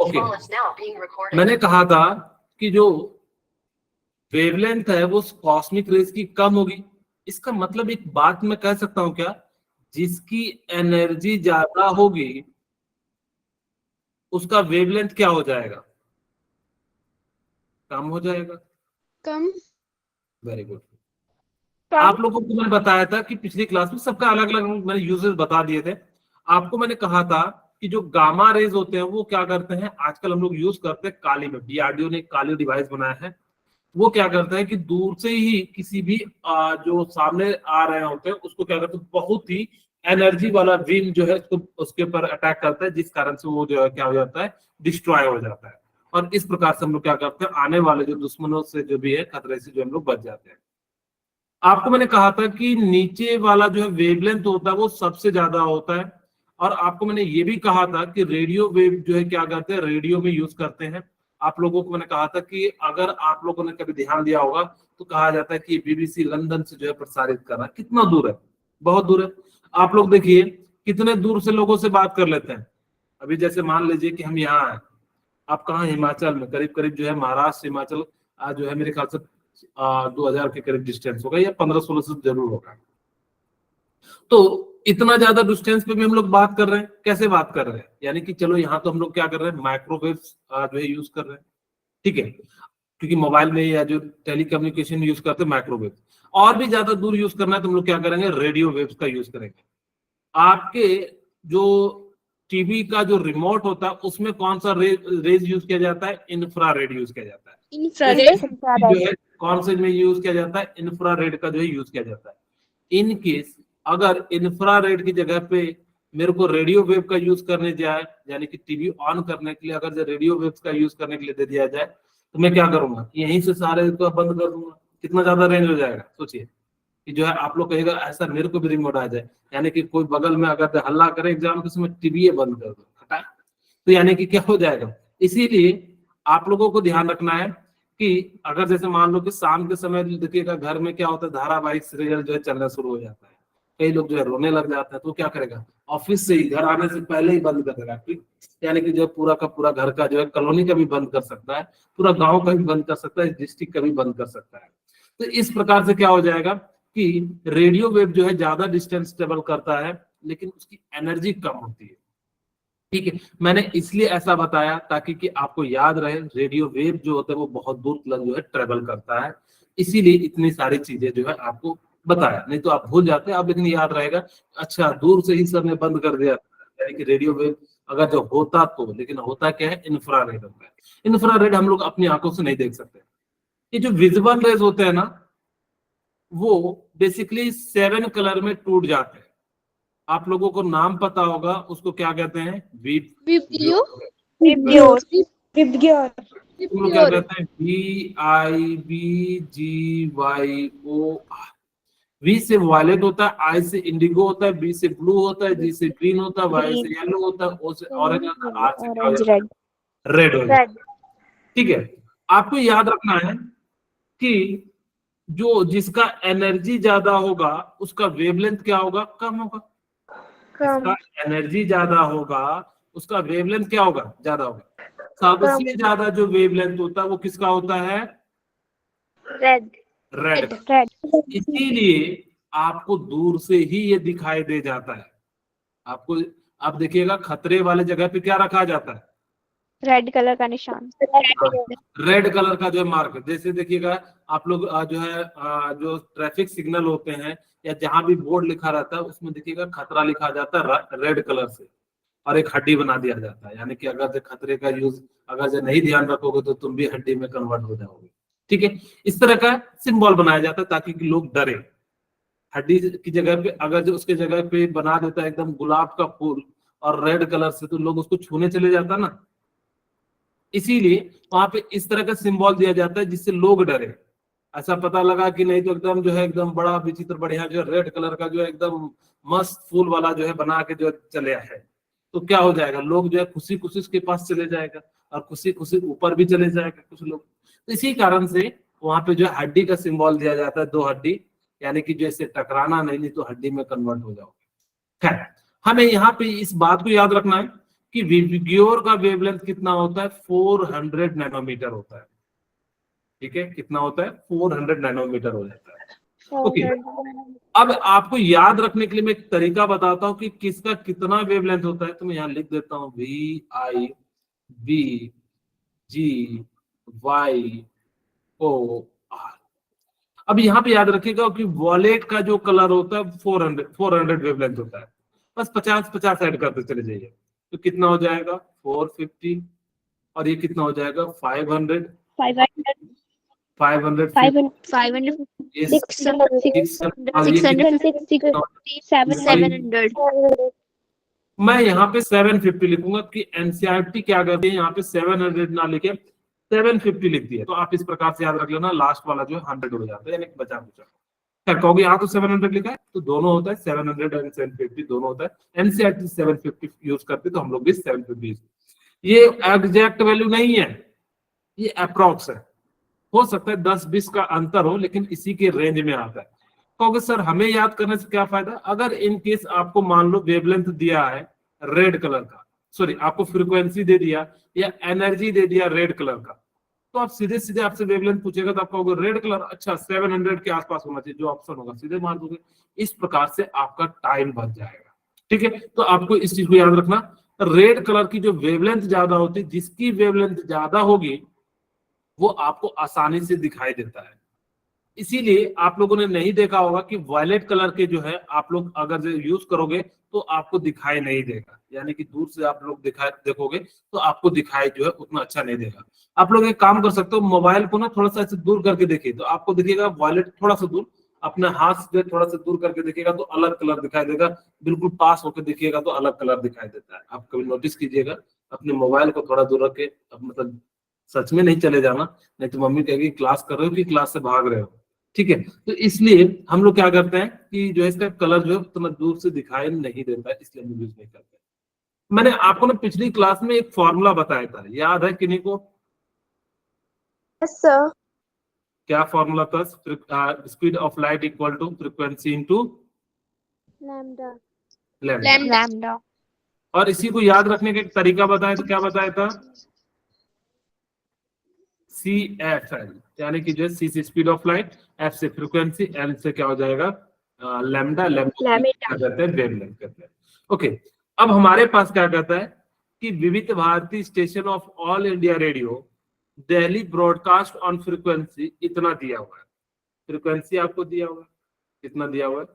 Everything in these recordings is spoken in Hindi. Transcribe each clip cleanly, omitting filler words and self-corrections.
ओके, मैंने कहा था कि जो वेवलेंथ है वो कॉस्मिक रेज की कम होगी। इसका मतलब एक बात मैं कह सकता हूं क्या, जिसकी एनर्जी ज्यादा होगी उसका वेवलेंथ क्या हो जाएगा, कम हो जाएगा। कम। Very good. आप लोगों को मैंने बताया था कि पिछली क्लास में सबका अलग अलग मैंने यूजेस बता दिए थे। आपको मैंने कहा था कि जो गामा रेज होते हैं वो क्या करते हैं, आजकल हम लोग यूज करते हैं काली में, डीआरडीओ ने काली डिवाइस बनाया है। वो क्या करते हैं कि दूर से ही किसी भी जो सामने आ रहे होते हैं उसको क्या करते हैं, बहुत ही एनर्जी वाला बीम जो है उसको उसके ऊपर अटैक करता है, जिस कारण से वो जो है क्या हो जाता है, डिस्ट्रॉय हो जाता है। और इस प्रकार से हम लोग क्या करते हैं, आने वाले जो दुश्मनों से जो भी है खतरे से जो हम लोग बच जाते हैं। आपको मैंने कहा था कि नीचे वाला जो है वेवलेंथ होता है वो सबसे ज्यादा होता है। और आपको मैंने ये भी कहा था कि रेडियो वेव जो है क्या करते हैं, रेडियो में यूज करते हैं। आप लोगों को मैंने कहा था कि अगर आप लोगों ने कभी ध्यान दिया होगा तो कहा जाता है कि बीबीसी लंदन से जो है प्रसारित कर रहा है। कितना दूर है, बहुत दूर है। आप लोग देखिए कितने दूर से लोगों से बात कर लेते हैं। अभी जैसे मान लीजिए कि हम यहाँ हैं, आप कहाँ, हिमाचल में, करीब करीब जो है महाराष्ट्र हिमाचल जो है मेरे ख्याल से 2000 के करीब डिस्टेंस होगा या 1500 से जरूर होगा। तो इतना ज्यादा डिस्टेंस पे भी हम लोग बात कर रहे हैं। कैसे बात कर रहे हैं, यानी कि चलो यहाँ तो हम लोग क्या कर रहे हैं, माइक्रोवेव जो है यूज कर रहे हैं, ठीक है, क्योंकि मोबाइल में या जो टेलीकम्युनिकेशन यूज करते हैं माइक्रोवेव। और भी ज्यादा दूर यूज करना है तो हम लोग क्या करेंगे, रेडियो वेव्स का यूज करेंगे। आपके जो टीवी का जो रिमोट होता है उसमें कौन सा रेज यूज किया जाता है, इंफ्रारेड यूज किया जाता है। इंफ्रारेड जो है कौन से में यूज किया जाता है, इंफ्रारेड का जो है यूज किया जाता है। इन केस अगर इंफ्रारेड की जगह पे मेरे को रेडियो वेव का यूज करने जाए, यानी कि टीवी ऑन करने के लिए अगर जो रेडियो वेव्स का यूज करने के लिए दे दिया जाए तो मैं क्या करूंगा, यहीं से सारे को बंद कर दूंगा। कितना ज्यादा रेंज हो जाएगा सोचिए, कि जो है आप लोग कहेगा ऐसा मेरे को भी रिमोट आ जाए, यानी कि कोई बगल में अगर हल्ला करे एग्जाम के समय, टीवी बंद कर दो, हटा, तो यानी कि क्या हो जाएगा। इसीलिए आप लोगों को ध्यान रखना है कि अगर जैसे मान लो कि शाम के समय देखिएगा घर में क्या होता है, धारावाहिक सीरियल जो है चलना शुरू हो जाता है, कई लोग जो है रोने लग जाते हैं, तो क्या करेगा, ऑफिस से ही घर आने से पहले ही बंद कर देगा। ठीक, यानी कि जो पूरा का पूरा घर का जो है कॉलोनी का भी बंद कर सकता है, पूरा गांव का भी बंद कर सकता है, डिस्ट्रिक्ट का भी बंद कर सकता है। तो इस प्रकार से क्या हो जाएगा कि रेडियो वेव जो है ज्यादा डिस्टेंस ट्रेवल करता है लेकिन उसकी एनर्जी कम होती है। ठीक है, मैंने इसलिए ऐसा बताया ताकि कि आपको याद रहे रेडियो वेव जो होता है वो बहुत दूर तक जो है ट्रेवल करता है, इसीलिए इतनी सारी चीजें जो है आपको बताया। नहीं तो आप भूल जाते हैं, आप लेकिन याद रहेगा अच्छा दूर से ही सर ने बंद कर दिया, यानी कि रेडियो वेव अगर जो होता तो, लेकिन होता क्या है, इंफ्रारेड होता है। इंफ्रारेड हम लोग अपनी आंखों से नहीं देख सकते। ये जो विजिबल रेज होते हैं ना, वो बेसिकली 7 कलर में टूट जाते हैं। आप लोगों को नाम पता होगा, उसको क्या कहते हैं, विब्रियो विब्ग्योर विब्ग्योर तुम लोग क्या कहते हैं, VIBGYO। वी से वायलेट होता है, आई से इंडिगो होता है, बी से ब्लू होता है, जी से ग्रीन होता है, वाई से येलो होता है, ओ से ऑरेंज होता है, आर से क्या हो ऑरेंज जाता है, रेड हो जाता है। रेड ठीक है, आपको याद रखना है कि जो जिसका एनर्जी ज्यादा होगा उसका वेवलेंथ क्या होगा, कम होगा। जिसका एनर्जी ज्यादा होगा उसका वेवलेंथ क्या होगा, ज्यादा होगा। सबसे ज्यादा जो वेवलेंथ होता है वो किसका होता है, रेड रेड। रेड इसीलिए आपको दूर से ही ये दिखाई दे जाता है। आपको आप देखिएगा खतरे वाले जगह पे क्या रखा जाता है, रेड कलर का निशान रेड कलर का जो है मार्क। जैसे देखिएगा आप लोग जो है जो ट्रैफिक सिग्नल होते हैं या जहां भी बोर्ड लिखा रहता है उसमें देखिएगा खतरा लिखा जाता है रेड कलर से, और एक हड्डी बना दिया जाता है, यानी कि अगर जो खतरे का यूज अगर जो नहीं ध्यान रखोगे तो तुम भी हड्डी में कन्वर्ट हो जाओगे। ठीक है, इस तरह का सिंबल बनाया जाता है ताकि कि लोग डरे। हड्डी की जगह पे अगर जो उसके जगह पे बना देता है एकदम गुलाब का फूल और रेड कलर से, तो लोग उसको छूने चले जाता ना, इसीलिए वहां पे इस तरह का सिंबल दिया जाता है जिससे लोग डरे। ऐसा पता लगा कि नहीं तो एकदम जो है एकदम बड़ा विचित्र बढ़िया जो है रेड कलर का जो है एकदम मस्त फूल वाला जो है बना के जो चले आए, तो क्या हो जाएगा, लोग जो है खुशी खुशी उसके पास चले जाएगा और खुशी खुशी ऊपर भी चले जाएगा कुछ लोग। तो इसी कारण से वहां पे जो है हड्डी का सिंबल दिया जाता है, 2 हड्डी, यानी कि जैसे टकराना नहीं तो हड्डी में कन्वर्ट हो जाओगे। खैर, हमें यहाँ पे इस बात को याद रखना है कि विबग्योर का वेवलेंथ कितना होता है, 400 नैनोमीटर होता है। ठीक है, कितना होता है, 400 नैनोमीटर हो जाता है। ओके, अब आपको याद रखने के लिए मैं एक तरीका बताता हूं कि किसका कितना वेवलेंथ होता है। तो मैं यहाँ लिख देता हूँ VI B G Y O R। अब यहाँ पे याद रखिएगा कि वॉलेट का जो कलर होता है 400 वेवलेंथ होता है। बस 50-50 ऐड करते चले जाइए, तो कितना हो जाएगा 450, और ये कितना हो जाएगा 500, 500, 500, ये 600, 600, और ये कितना, 700। मैं यहाँ पे 750 लिखूंगा कि एनसीईआरटी क्या करती है, यहाँ पे 700 ना लिखे 750 लिख दिया। तो आप इस प्रकार से याद रख लेना, लास्ट वाला जो है 100 हो जाता है, यानी कि बचा कुचा। खैर कहोगे यहाँ तो 700 लिखा है, तो दोनों होता है 700 एंड 750 दोनों होता है। एनसीईआरटी 750 यूज करते, तो हम लोग भी 750। ये एग्जैक्ट वैल्यू नहीं है, ये अप्रोक्स है। हो सकता है 10-20 का अंतर हो, लेकिन इसी के रेंज में आता है। कहोगे सर हमें याद करने से क्या फायदा, अगर इन केस आपको मान लो वेवलेंथ दिया है रेड कलर का, सॉरी आपको फ्रीक्वेंसी दे दिया या एनर्जी दे दिया रेड कलर का, तो आप सीधे सीधे आपसे वेवलेंथ पूछेगा तो आप कहोगे रेड कलर, अच्छा 700 के आसपास होना चाहिए, जो ऑप्शन होगा सीधे मार दोगे। इस प्रकार से आपका टाइम बच जाएगा। ठीक है, तो आपको इस चीज को याद रखना, रेड कलर की जो वेवलेंथ ज्यादा होती है, जिसकी वेवलेंथ ज्यादा होगी वो आपको आसानी से दिखाई देता है। इसीलिए आप लोगों ने नहीं देखा होगा कि वायलेट कलर के जो है आप लोग अगर यूज करोगे तो आपको दिखाई नहीं देगा, यानी कि दूर से आप लोग देखोगे तो आपको दिखाई जो है उतना अच्छा नहीं देगा। आप लोग एक काम कर सकते हो, मोबाइल को ना थोड़ा सा ऐसे दूर करके देखिए, तो आपको दिखेगा वायलेट थोड़ा सा दूर, अपने हाथ से थोड़ा सा दूर करके देखिएगा तो अलग कलर दिखाई देगा, बिल्कुल पास होकर देखिएगा तो अलग कलर दिखाई देता है। आप कभी नोटिस कीजिएगा, अपने मोबाइल को थोड़ा दूर रख के, मतलब सच में नहीं चले जाना, नहीं तो मम्मी कहेगी क्लास कर रहे हो कि क्लास से भाग रहे हो। ठीक है, तो इसलिए हम लोग क्या करते हैं कि जो है इसका कलर जो है उतना दूर से दिखाई नहीं देता है, इसलिए हम यूज नहीं करते। मैंने आपको ना पिछली क्लास में एक फॉर्मूला बताया था, याद है किन्हीं को? Yes, sir. क्या फॉर्मूला था? Speed of light equal to frequency into Lambda. Lambda. और इसी को याद रखने का एक तरीका बताया था, क्या बताया था? CFL, यानी कि जो सी से स्पीड ऑफ लाइट, F से फ्रीक्वेंसी, L से क्या हो जाएगा लैम्डा, लैम्डा कहते हैं वेवलेंथ कहते हैं। ओके, अब हमारे पास क्या कहता है कि Vividh Bharati station of All India Radio Delhi broadcast on frequency इतना दिया हुआ है। फ्रीक्वेंसी आपको दिया हुआ है, कितना दिया हुआ है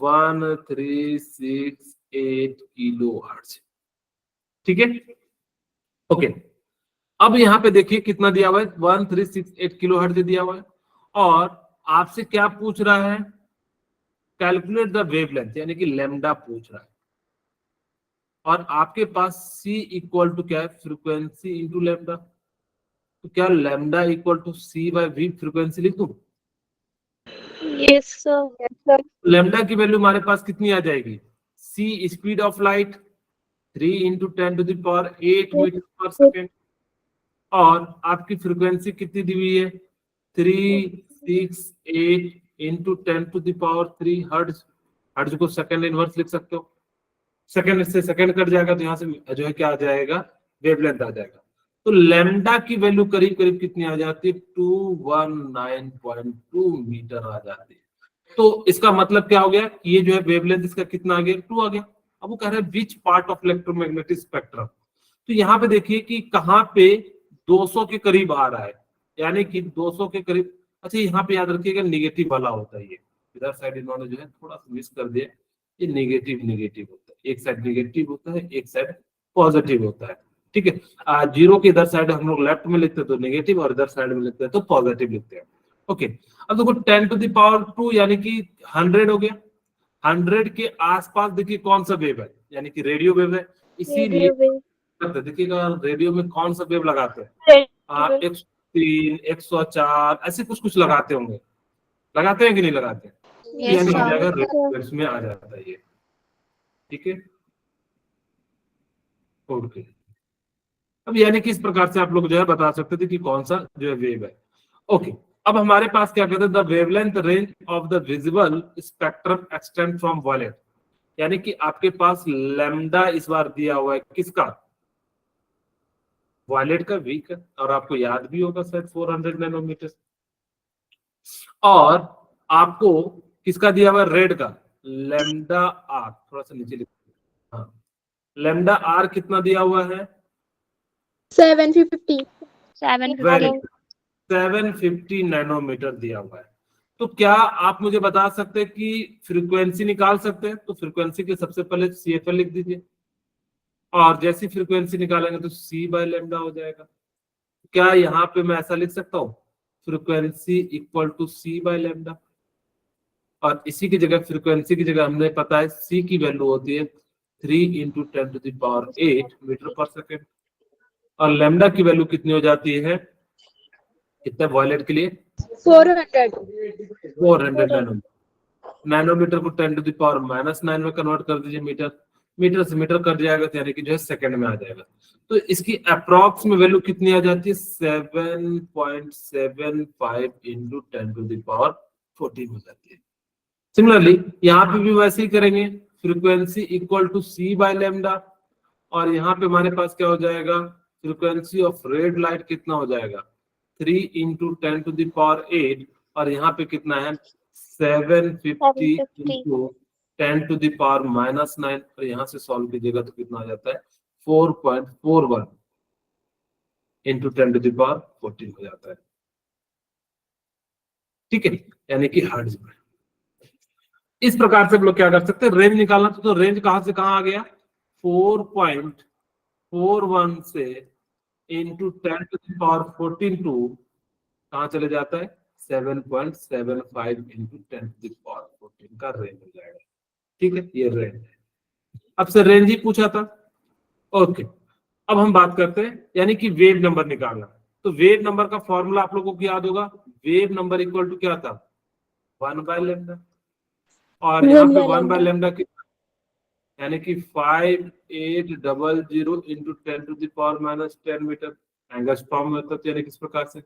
1368 किलो हर्ट्ज। ठीक है, ओके, अब यहाँ पे देखिए कितना दिया हुआ है 1368 किलो हर्ट्ज दिया हुआ है, और आपसे क्या पूछ रहा है, कैलकुलेट द वेवलेंथ, यानी कि लैम्डा पूछ रहा है। और आपके पास C इक्वल टू क्या है, फ्रीक्वेंसी इंटू लैम्डा। तो क्या lambda equal to C/V frequency लिख दूं? Yes, sir. Yes, sir. Lambda की वैल्यू हमारे पास कितनी आ जाएगी, C speed of light 3 × 10⁸ metre पर सेकेंड, और आपकी फ्रीक्वेंसी कितनी दी हुई है 368 × 10⁻³ हर्ट्ज। हर्ट्ज को सेकंड इनवर्स लिख सकते हो, सेकंड से सेकंड कट जाएगा तो यहाँ से जो है क्या आ जाएगा, वेवलेंथ आ जाएगा। तो लैम्डा की वैल्यू करीब करीब कितनी आ जाती है 219.2 मीटर आ जाती है। तो इसका मतलब क्या हो गया, ये जो है वेवलेंथ इसका कितना आ गया 2 आ गया। अब वो कह रहे हैं which part of electromagnetic spectrum, तो यहाँ पे देखिए कि कहाँ पे 200 के करीब आ रहा है, यानी कि 200 के करीब। अच्छा यहाँ पे याद रखिएगा नेगेटिव वाला होता है, ये इधर साइड इन्होंने जो है थोड़ा सा मिस कर दिया, ये नेगेटिव होता है, एक साइड नेगेटिव होता है, एक साइड पॉजिटिव होता है। ठीक है, जीरो के इधर साइड हम लोग लेफ्ट में लिखते हैं तो नेगेटिव, और इधर साइड में लिखते हैं तो पॉजिटिव लिखते हैं। ओके, अब देखो 10⁻² यानी कि 100 हो गया। 100 के आसपास देखिए कौन सा वेव है, यानी कि रेडियो वेव है, इसीलिए देखिएगा रेडियो में कौन सा वेव लगाते हैं 103, 104 ऐसे कुछ कुछ लगाते होंगे, लगाते हैं कि नहीं लगाते? यानी आ जाएगा रेडियो में आ जाता है ये। ठीक है, ओके, अब यानी कि इस प्रकार से आप लोग जो है बता सकते थे कि कौन सा जो है वेव है। ओके, अब हमारे पास क्या कहते हैं, the wavelength range of the visible spectrum extend from violet, यानी कि आपके पास लैम्डा इस बार दिया हुआ है किसका, वायलेट का वीक है और आपको याद भी होगा शायद 400 नैनोमीटर। और आपको किसका दिया हुआ है, रेड का, लैम्डा आर, थोड़ा सा नीचे लिखो, हाँ, लैम्डा आर कितना दिया हुआ है, 750. 750. 750 नैनोमीटर दिया हुआ है। तो क्या आप मुझे बता सकते हैं कि फ्रीक्वेंसी निकाल सकते हैं? तो फ्रीक्वेंसी के सबसे पहले CFL लिख दीजिए, और जैसी फ्रीक्वेंसी निकालेंगे तो C बाय लैम्डा हो जाएगा। क्या यहाँ पे मैं ऐसा लिख सकता हूँ, frequency equal to C by lambda, और इसी की जगह, फ्रीक्वेंसी की जगह हमने पता है C की वैल्यू होती है 3 इंटू 10⁸ मीटर पर सेकेंड, और लैम्डा की वैल्यू कितनी हो जाती है, कितना वॉयलेट के लिए, 400. 400 नैनोमीटर को 10⁻⁻9 में कन्वर्ट कर दीजिए, मीटर, मीटर से मीटर कट जाएगा तो यानी कि जो है सेकंड में आ जाएगा। तो इसकी अप्रॉक्स में वैल्यू कितनी आ जाती है, 7.75 इंटू 10⁻14 हो जाती है। सिमिलरली यहाँ पे भी वैसे ही करेंगे, frequency equal to C by lambda, और यहाँ पे हमारे पास क्या हो जाएगा, फ्रीक्वेंसी ऑफ रेड लाइट कितना हो जाएगा, 3 इंटू 10⁸, और यहाँ पे कितना है, 750 इंटू 10⁻⁻9, और यहाँ से सॉल्व कीजिएगा तो कितना आ जाता है, 4.41 इंटू 10⁻14 हो जाता है। ठीक है, यानी कि हर्ट्ज में। इस प्रकार से हम लोग क्या कर सकते हैं, रेंज निकालना, तो रेंज कहां से कहां आ गया, 4.41 से इंटू 10⁻14 टू कहां चले जाता है, 7.75 इंटू 10⁻14 का रेंज हो जाएगा। ठीक है, ये रेंज है। अब से रेंज ही पूछा था। ओके, अब हम बात करते हैं यानी कि वेव नंबर निकालना। तो वेव नंबर का फॉर्मूला आप लोगों को याद होगा, वेव नंबर इक्वल टू क्या था, 1 बाय लैम्डा, और यहाँ पे 1 बाय लैम्डा की यानी कि 5800 इंटू 10⁻⁻10 मीटर एंगस्ट्रॉम में, तो यानी किस प्रकार से।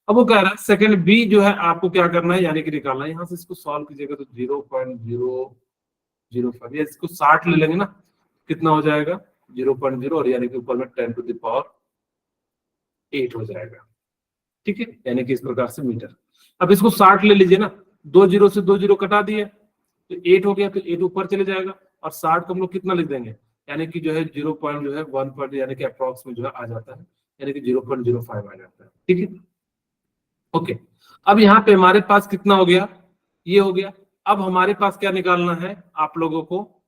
अब वो कह रहा है सेकंड बी जो है आपको क्या करना है, यानी कि निकालना है। यहाँ से इसको सॉल्व कीजिएगा तो 0.005, इसको 60 ले लेंगे ना, कितना हो जाएगा 0.0, और यानी कि ऊपर में 10⁸ हो जाएगा। ठीक है, यानी कि इस प्रकार से मीटर। अब इसको 60 ले लीजिए ना, 2 जीरो से 2 जीरो कटा दिए तो 8 हो गया, तो 8 ऊपर चले जाएगा, और 60 को हम लोग कितना लिख देंगे, यानी कि जो है 0.1 यानी कि अप्रॉक्स में जो है आ जाता है, यानी कि 0.05 आ जाता है। ठीक है, ओके। अब यहाँ पे हमारे पास कितना हो गया, ये हो गया। अब हमारे पास क्या निकालना है आप लोगों को,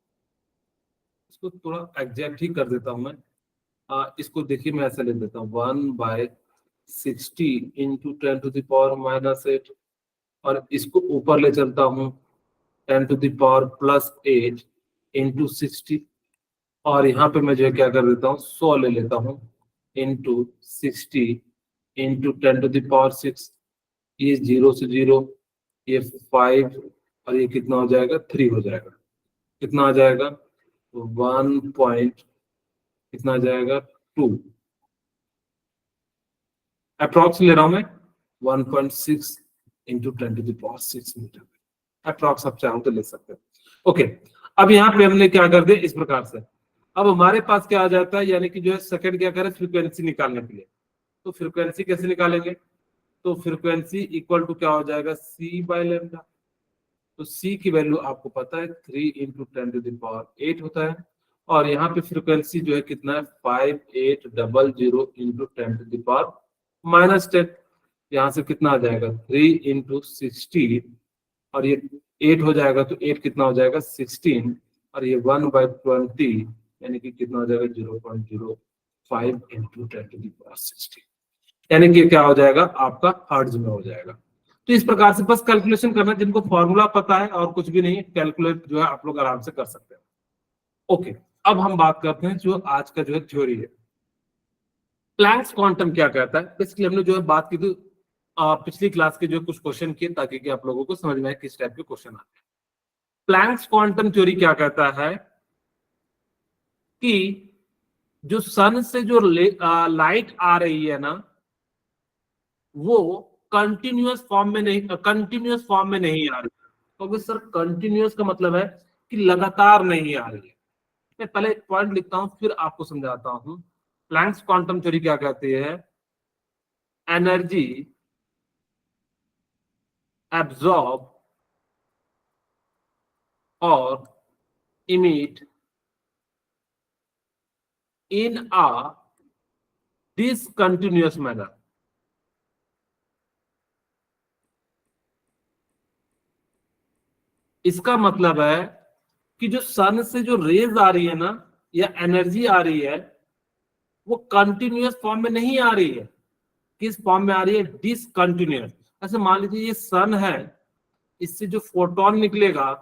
इसको थोड़ा एग्जैक्ट ही कर देता हूं मैं। इसको देखिए, मैं ऐसा लिख देता हूँ 1/60 इंटू 10⁻⁻8, और इसको ऊपर ले चलता हूँ 10⁻+8 इंटू 60, और यहाँ पे मैं जो है क्या कर देता हूँ 100 ले लेता हूँ इंटू 60 इंटू 10⁻6, ये 0 से 0, ये 5, और ये कितना हो जाएगा 3 हो जाएगा। कितना आ जाएगा, 1 पॉइंट कितना आ जाएगा 2, अप्रॉक्स ले रहा हूं मैं 1.6 इंटू 10⁻6 मीटर, अप्रॉक्स आप चाहो तो ले सकते हैं। ओके, अब यहाँ पे हमने क्या कर दिया इस प्रकार से। अब हमारे पास क्या आ जाता है, यानी कि जो है सेकंड क्या करे, फ्रीक्वेंसी निकालने के लिए। तो फ्रीक्वेंसी कैसे निकालेंगे, तो फ्रीक्वेंसी इक्वल टू क्या हो जाएगा, C बाय लैम्डा। तो C की वैल्यू आपको पता है 3 इंटू 10⁸ होता है, और यहाँ पे फ्रीक्वेंसी जो है कितना है 5800 इंटू 10⁻⁻10, यहाँ से कितना आ जाएगा 3 इंटू 60, और ये 8 हो जाएगा, तो 8 कितना हो जाएगा 16, और ये 1/20 यानी कि कितना हो जाएगा 0.05 इंटू 10⁻60, यानी कि क्या हो जाएगा आपका हर्ट्ज में हो जाएगा। तो इस प्रकार से बस कैलकुलेशन करना, जिनको फॉर्मूला पता है और कुछ भी नहीं, कैलकुलेट जो है आप लोग आराम से कर सकते हैं। ओके, अब हम बात करते हैं जो आज का जो है थ्योरी है। प्लैंक्स क्वांटम क्या कहता है, बेसिकली हमने जो है बात की थी पिछली क्लास के जो कुछ क्वेश्चन किए, ताकि कि आप लोगों को समझ में आए किस टाइप के क्वेश्चन आते हैं। प्लैंक्स क्वांटम थ्योरी क्या कहता है कि जो सन से जो लाइट आ रही है ना, वो कंटिन्यूअस फॉर्म में नहीं आ रही है। तो सर कंटिन्यूअस का मतलब है कि लगातार नहीं आ रही है। मैं पहले एक पॉइंट लिखता हूं फिर आपको समझाता हूं। प्लैंक्स क्वांटम थ्योरी क्या कहती है? एनर्जी एब्जॉर्ब और emit in a discontinuous manner. इसका मतलब है कि जो सन से जो रेज आ रही है ना, या एनर्जी आ रही है, वो कंटिन्यूअस फॉर्म में नहीं आ रही है। किस फॉर्म में आ रही है? डिसकंटिन्यूअस। ऐसे मान लीजिए ये सन है, इससे जो फोटोन निकलेगा,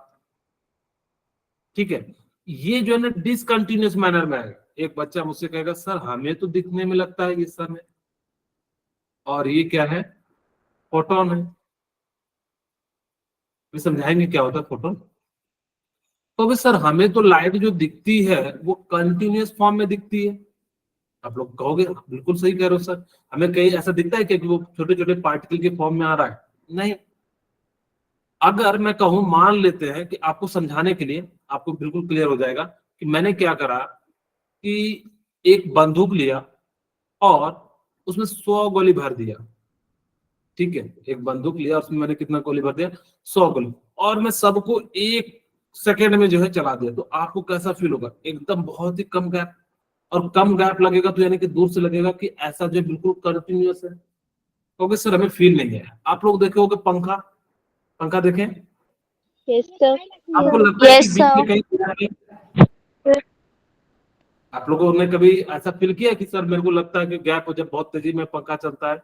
ठीक है, ये जो है ना डिसकंटिन्यूअस मैनर में है। एक बच्चा मुझसे कहेगा सर हमें तो दिखने में लगता है ये सन है, और ये क्या है? फोटोन है। भी समझाएंगे क्या होता है फोटोन। तो भी सर हमें तो लाइट जो दिखती है वो कंटिन्यूअस फॉर्म में दिखती है। आप लोग कहोगे बिल्कुल सही कह रहे हो सर, हमें कहीं ऐसा दिखता है कि वो छोटे छोटे पार्टिकल के फॉर्म में आ रहा है? नहीं। अगर मैं कहूं, मान लेते हैं कि आपको समझाने के लिए आपको बिल्कुल क्लियर हो जाएगा कि मैंने क्या करा कि एक बंदूक लिया और उसमें 100 गोली भर दिया। ठीक है, एक बंदूक लिया, उसमें मैंने कितना गोली भर दिया? 100 गोली, और मैं सबको 1 सेकेंड में जो है चला दिया। तो आपको कैसा फील होगा? एकदम बहुत ही कम गैप, और कम गैप लगेगा तो यानी कि दूर से लगेगा कि ऐसा जो बिल्कुल कंटिन्यूअस है। क्योंकि सर हमें फील नहीं है। आप लोग देखे होगे पंखा, पंखा देखें, Yes, sir. आपको लगता है कि Yes, बीच में sir. कहीं, आप लोगों ने कभी ऐसा फील किया कि सर मेरे को लगता है कि गैप हो, जब बहुत तेजी में पंखा चलता है?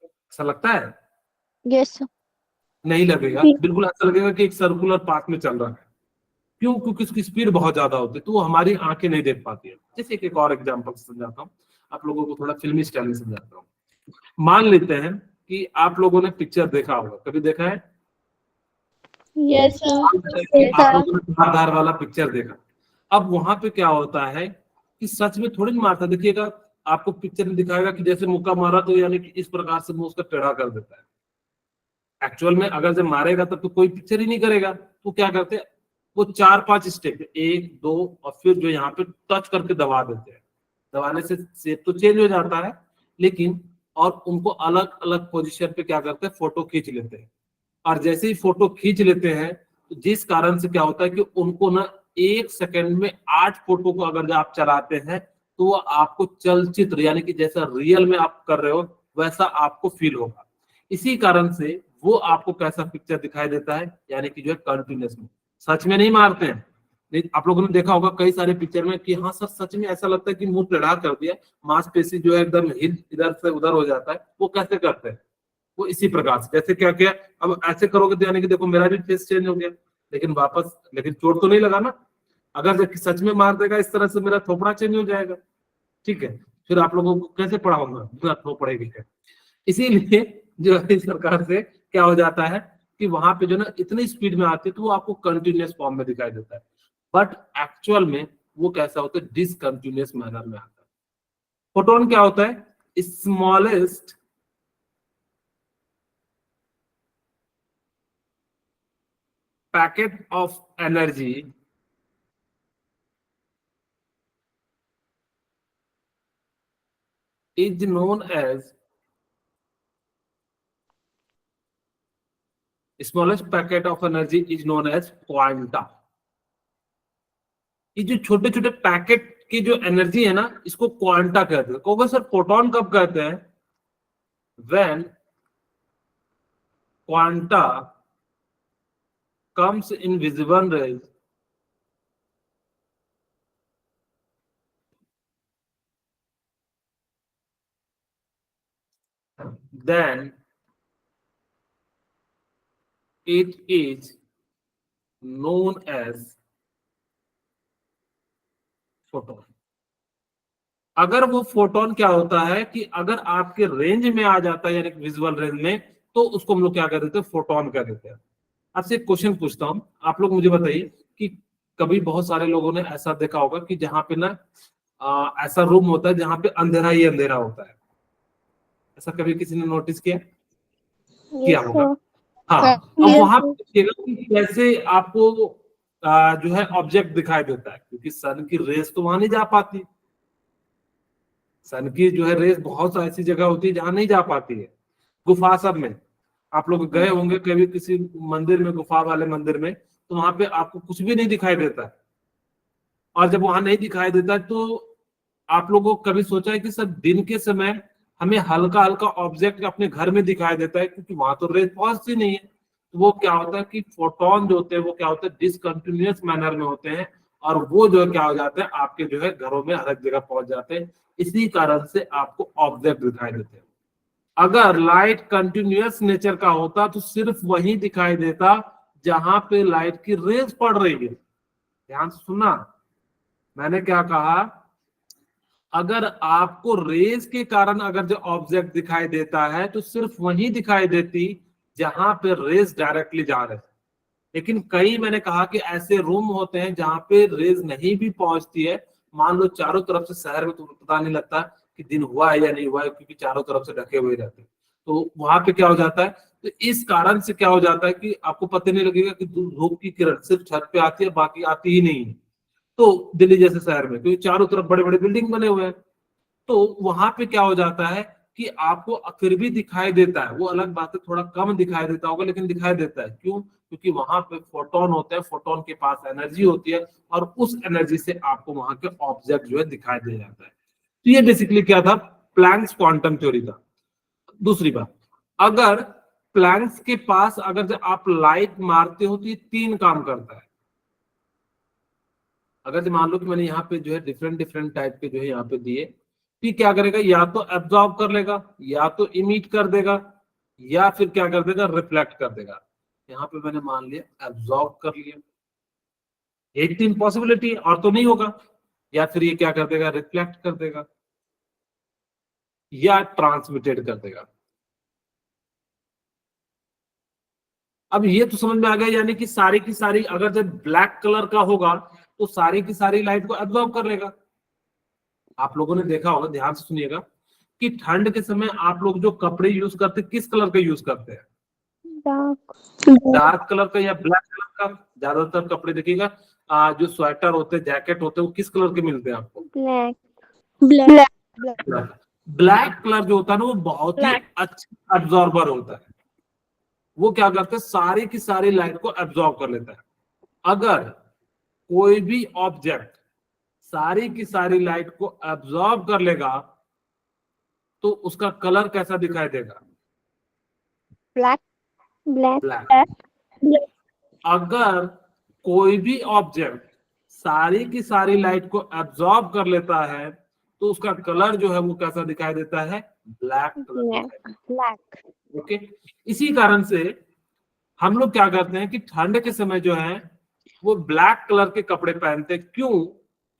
ऐसा लगता है? Yes, sir. नहीं लगेगा, बिल्कुल ऐसा लगेगा कि एक सर्कुलर पाथ में चल रहा है। क्यों? क्योंकि उसकी स्पीड बहुत ज्यादा होती है, तो वो हमारी आंखें नहीं देख पाती है। जैसे कि एक और एग्जांपल समझाता हूँ आप लोगों को, थोड़ा फिल्मी स्टाइल में समझाता हूँ। मान लेते हैं कि आप लोगों ने पिक्चर देखा होगा, कभी देखा है? Yes, sir. आप लोगों ने धार वाला पिक्चर देखा। अब वहां पे क्या होता है कि सच में थोड़ी नहीं मारता। देखिएगा, आपको पिक्चर में दिखाएगा कि जैसे मुक्का मारा तो यानी कि इस प्रकार से मुंह उसका टेढ़ा कर देता है। एक्चुअल में अगर जब मारेगा तब तो कोई पिक्चर ही नहीं करेगा। तो क्या करते हैं, वो 4-5 स्टेप, 1-2, और फिर जो यहाँ पे टच करके दबा देते हैं। दबाने से शेप तो चेंज हो जाता है, लेकिन और उनको अलग अलग पोजीशन पे क्या करते हैं, फोटो खींच लेते हैं। और जैसे ही फोटो खींच लेते हैं, तो जिस कारण से क्या होता है कि उनको ना 1 सेकंड में 8 फोटो को अगर आप चलाते हैं, तो वो आपको चलचित्र यानी कि जैसा रियल में आप कर रहे हो वैसा आपको फील होगा। इसी कारण से वो आपको कैसा पिक्चर दिखाई देता है, यानी कि जो है कंटिन्यूअस में, सच में नहीं मारते हैं। नहीं, आप लोगों ने देखा होगा कई सारे पिक्चर में कि हाँ सर सच में ऐसा लगता है कि मुंह टेढ़ा कर दिया, मांसपेशी जो है एकदम हिल इधर से उधर हो जाता है। वो कैसे करते हैं? वो इसी प्रकार से, जैसे क्या किया, अब ऐसे करोगे तो यानी कि देखो मेरा भी फेस चेंज हो गया, लेकिन वापस, लेकिन चोट तो नहीं लगा ना। अगर सच में मार देगा इस तरह से, मेरा थोपड़ा चेंज हो जाएगा। ठीक है, फिर आप लोगों को कैसे पढ़ाऊंगा, मेरा थोपड़ेगी है। इसीलिए जो है इस प्रकार से क्या हो जाता है कि वहां पे जो ना इतनी स्पीड में आती है तो वो आपको कंटिन्यूअस फॉर्म में दिखाई देता है, बट एक्चुअल में वो कैसा होता है, डिसकंटिन्यूअस मैनर में आता है। फोटोन क्या होता है? Smallest packet of energy is known as smallest packet of energy is known as quanta। ये जो छोटे छोटे पैकेट की जो एनर्जी है ना, इसको क्वांटा कहते हैं। कहोगे सर फोटोन कब कहते हैं? When quanta comes in visible rays then it is known as photon. अगर वो फोटोन क्या होता है कि अगर आपके रेंज में आ जाता है यानी विजुअल रेंज में, तो उसको हम लोग क्या कर देते हैं, फोटोन कर देते हैं। आपसे एक क्वेश्चन पूछता हूं, आप लोग मुझे बताइए कि कभी बहुत सारे लोगों ने ऐसा देखा होगा कि जहां पे ना ऐसा रूम होता है जहां पे अंधेरा ही अंधेरा होता है। ऐसा कभी किसी ने नोटिस किया? किया Yes, होगा। sir. हाँ, अब Yes, वहां sir. पे देखिएगा कि कैसे आपको जो है ऑब्जेक्ट दिखाई देता है, क्योंकि सन की रेस तो वहां नहीं जा पाती। सन की जो है रेस बहुत ऐसी जगह होती है जहां नहीं जा पाती है। गुफा सब में आप लोग गए होंगे कभी किसी मंदिर में, गुफा वाले मंदिर में, तो वहां पे आपको कुछ भी नहीं दिखाई देता है। और जब वहां नहीं दिखाई देता है तो आप लोगों को कभी सोचा है कि सर दिन के समय हमें हल्का हल्का ऑब्जेक्ट अपने घर में दिखाई देता है, क्योंकि वहां तो रेस पहुंचती नहीं है। तो वो क्या होता है कि फोटोन जो होते हैं वो क्या होते हैं, डिसकंटिन्यूअस मैनर में होते हैं, और वो जो है क्या हो जाते हैं, आपके जो है घरों में हर एक जगह पहुंच जाते हैं। इसी कारण से आपको ऑब्जेक्ट दिखाई देते हैं। अगर लाइट कंटिन्यूअस नेचर का होता तो सिर्फ वही दिखाई देता जहां पे लाइट की रेज पड़ रही है। ध्यान से सुनना, मैंने क्या कहा, अगर आपको रेज के कारण अगर जो ऑब्जेक्ट दिखाई देता है तो सिर्फ वही दिखाई देती जहां पे रेज डायरेक्टली जा रहे हैं। लेकिन कई मैंने कहा कि ऐसे रूम होते हैं जहां पे रेज नहीं भी पहुंचती है। मान लो चारों तरफ से शहर में तो पता नहीं लगता कि दिन हुआ है या नहीं हुआ है, क्योंकि चारों तरफ से ढके हुए रहते हैं। तो वहां पे क्या हो जाता है, तो इस कारण से क्या हो जाता है कि आपको पता नहीं लगेगा कि धूप की किरण सिर्फ छत पे आती है, बाकी आती ही नहीं है। तो दिल्ली जैसे शहर में क्योंकि चारों तरफ बड़े बड़े बिल्डिंग बने हुए हैं, तो वहां पे क्या हो जाता है कि आपको फिर भी दिखाई देता है। वो अलग बात है, थोड़ा कम दिखाई देता होगा, लेकिन दिखाई देता है। क्यों? क्योंकि वहां पे फोटोन होते हैं, फोटोन के पास एनर्जी होती है, और उस एनर्जी से आपको वहां के ऑब्जेक्ट जो है दिखाई दे जाता है। तो ये बेसिकली क्या था, प्लैंक्स क्वांटम थ्योरी था। दूसरी बात, अगर प्लैंक्स के पास अगर जब आप लाइट मारते हो तो ये 3 काम करता है। अगर जो मान लो कि मैंने यहाँ पे जो है डिफरेंट डिफरेंट टाइप के जो है यहाँ पे दिए, तो क्या करेगा, या तो एब्जॉर्ब कर लेगा, या तो इमिट कर देगा, या फिर क्या कर देगा, रिफ्लेक्ट कर देगा। यहाँ पे मैंने मान लिया एब्जॉर्ब कर लिया, एक 3 पॉसिबिलिटी और तो नहीं होगा। या फिर ये क्या कर देगा, रिफ्लेक्ट कर देगा, या ट्रांसमिटेड कर देगा। अब ये तो समझ में आ गया, यानी कि सारी की सारी अगर जब ब्लैक कलर का होगा तो सारी की सारी लाइट को एब्जॉर्ब कर लेगा। आप लोगों ने देखा होगा, ध्यान से सुनिएगा, कि ठंड के समय आप लोग जो कपड़े यूज करते हैं किस कलर का यूज करते हैं, डार्क कलर का या ब्लैक कलर का? ज्यादातर कपड़े देखिएगा, जो स्वेटर होते हैं, जैकेट होते हैं, वो किस कलर के मिलते हैं आपको? ब्लैक ब्लैक कलर जो होता है ना वो बहुत ही अच्छा एब्जॉर्बर होता है। वो क्या करता है, सारी की सारी लाइट को एब्जॉर्ब कर लेता है। अगर कोई भी ऑब्जेक्ट सारी की सारी लाइट को एब्जॉर्ब कर लेगा तो उसका कलर कैसा दिखाई देगा? Black black. अगर कोई भी ऑब्जेक्ट सारी की सारी लाइट को एब्जॉर्ब कर लेता है तो उसका कलर जो है वो कैसा दिखाई देता है? Black colour. ब्लैक ओके, इसी कारण से हम लोग क्या करते हैं कि ठंड के समय जो है वो ब्लैक कलर के कपड़े पहनते हैं। क्यों?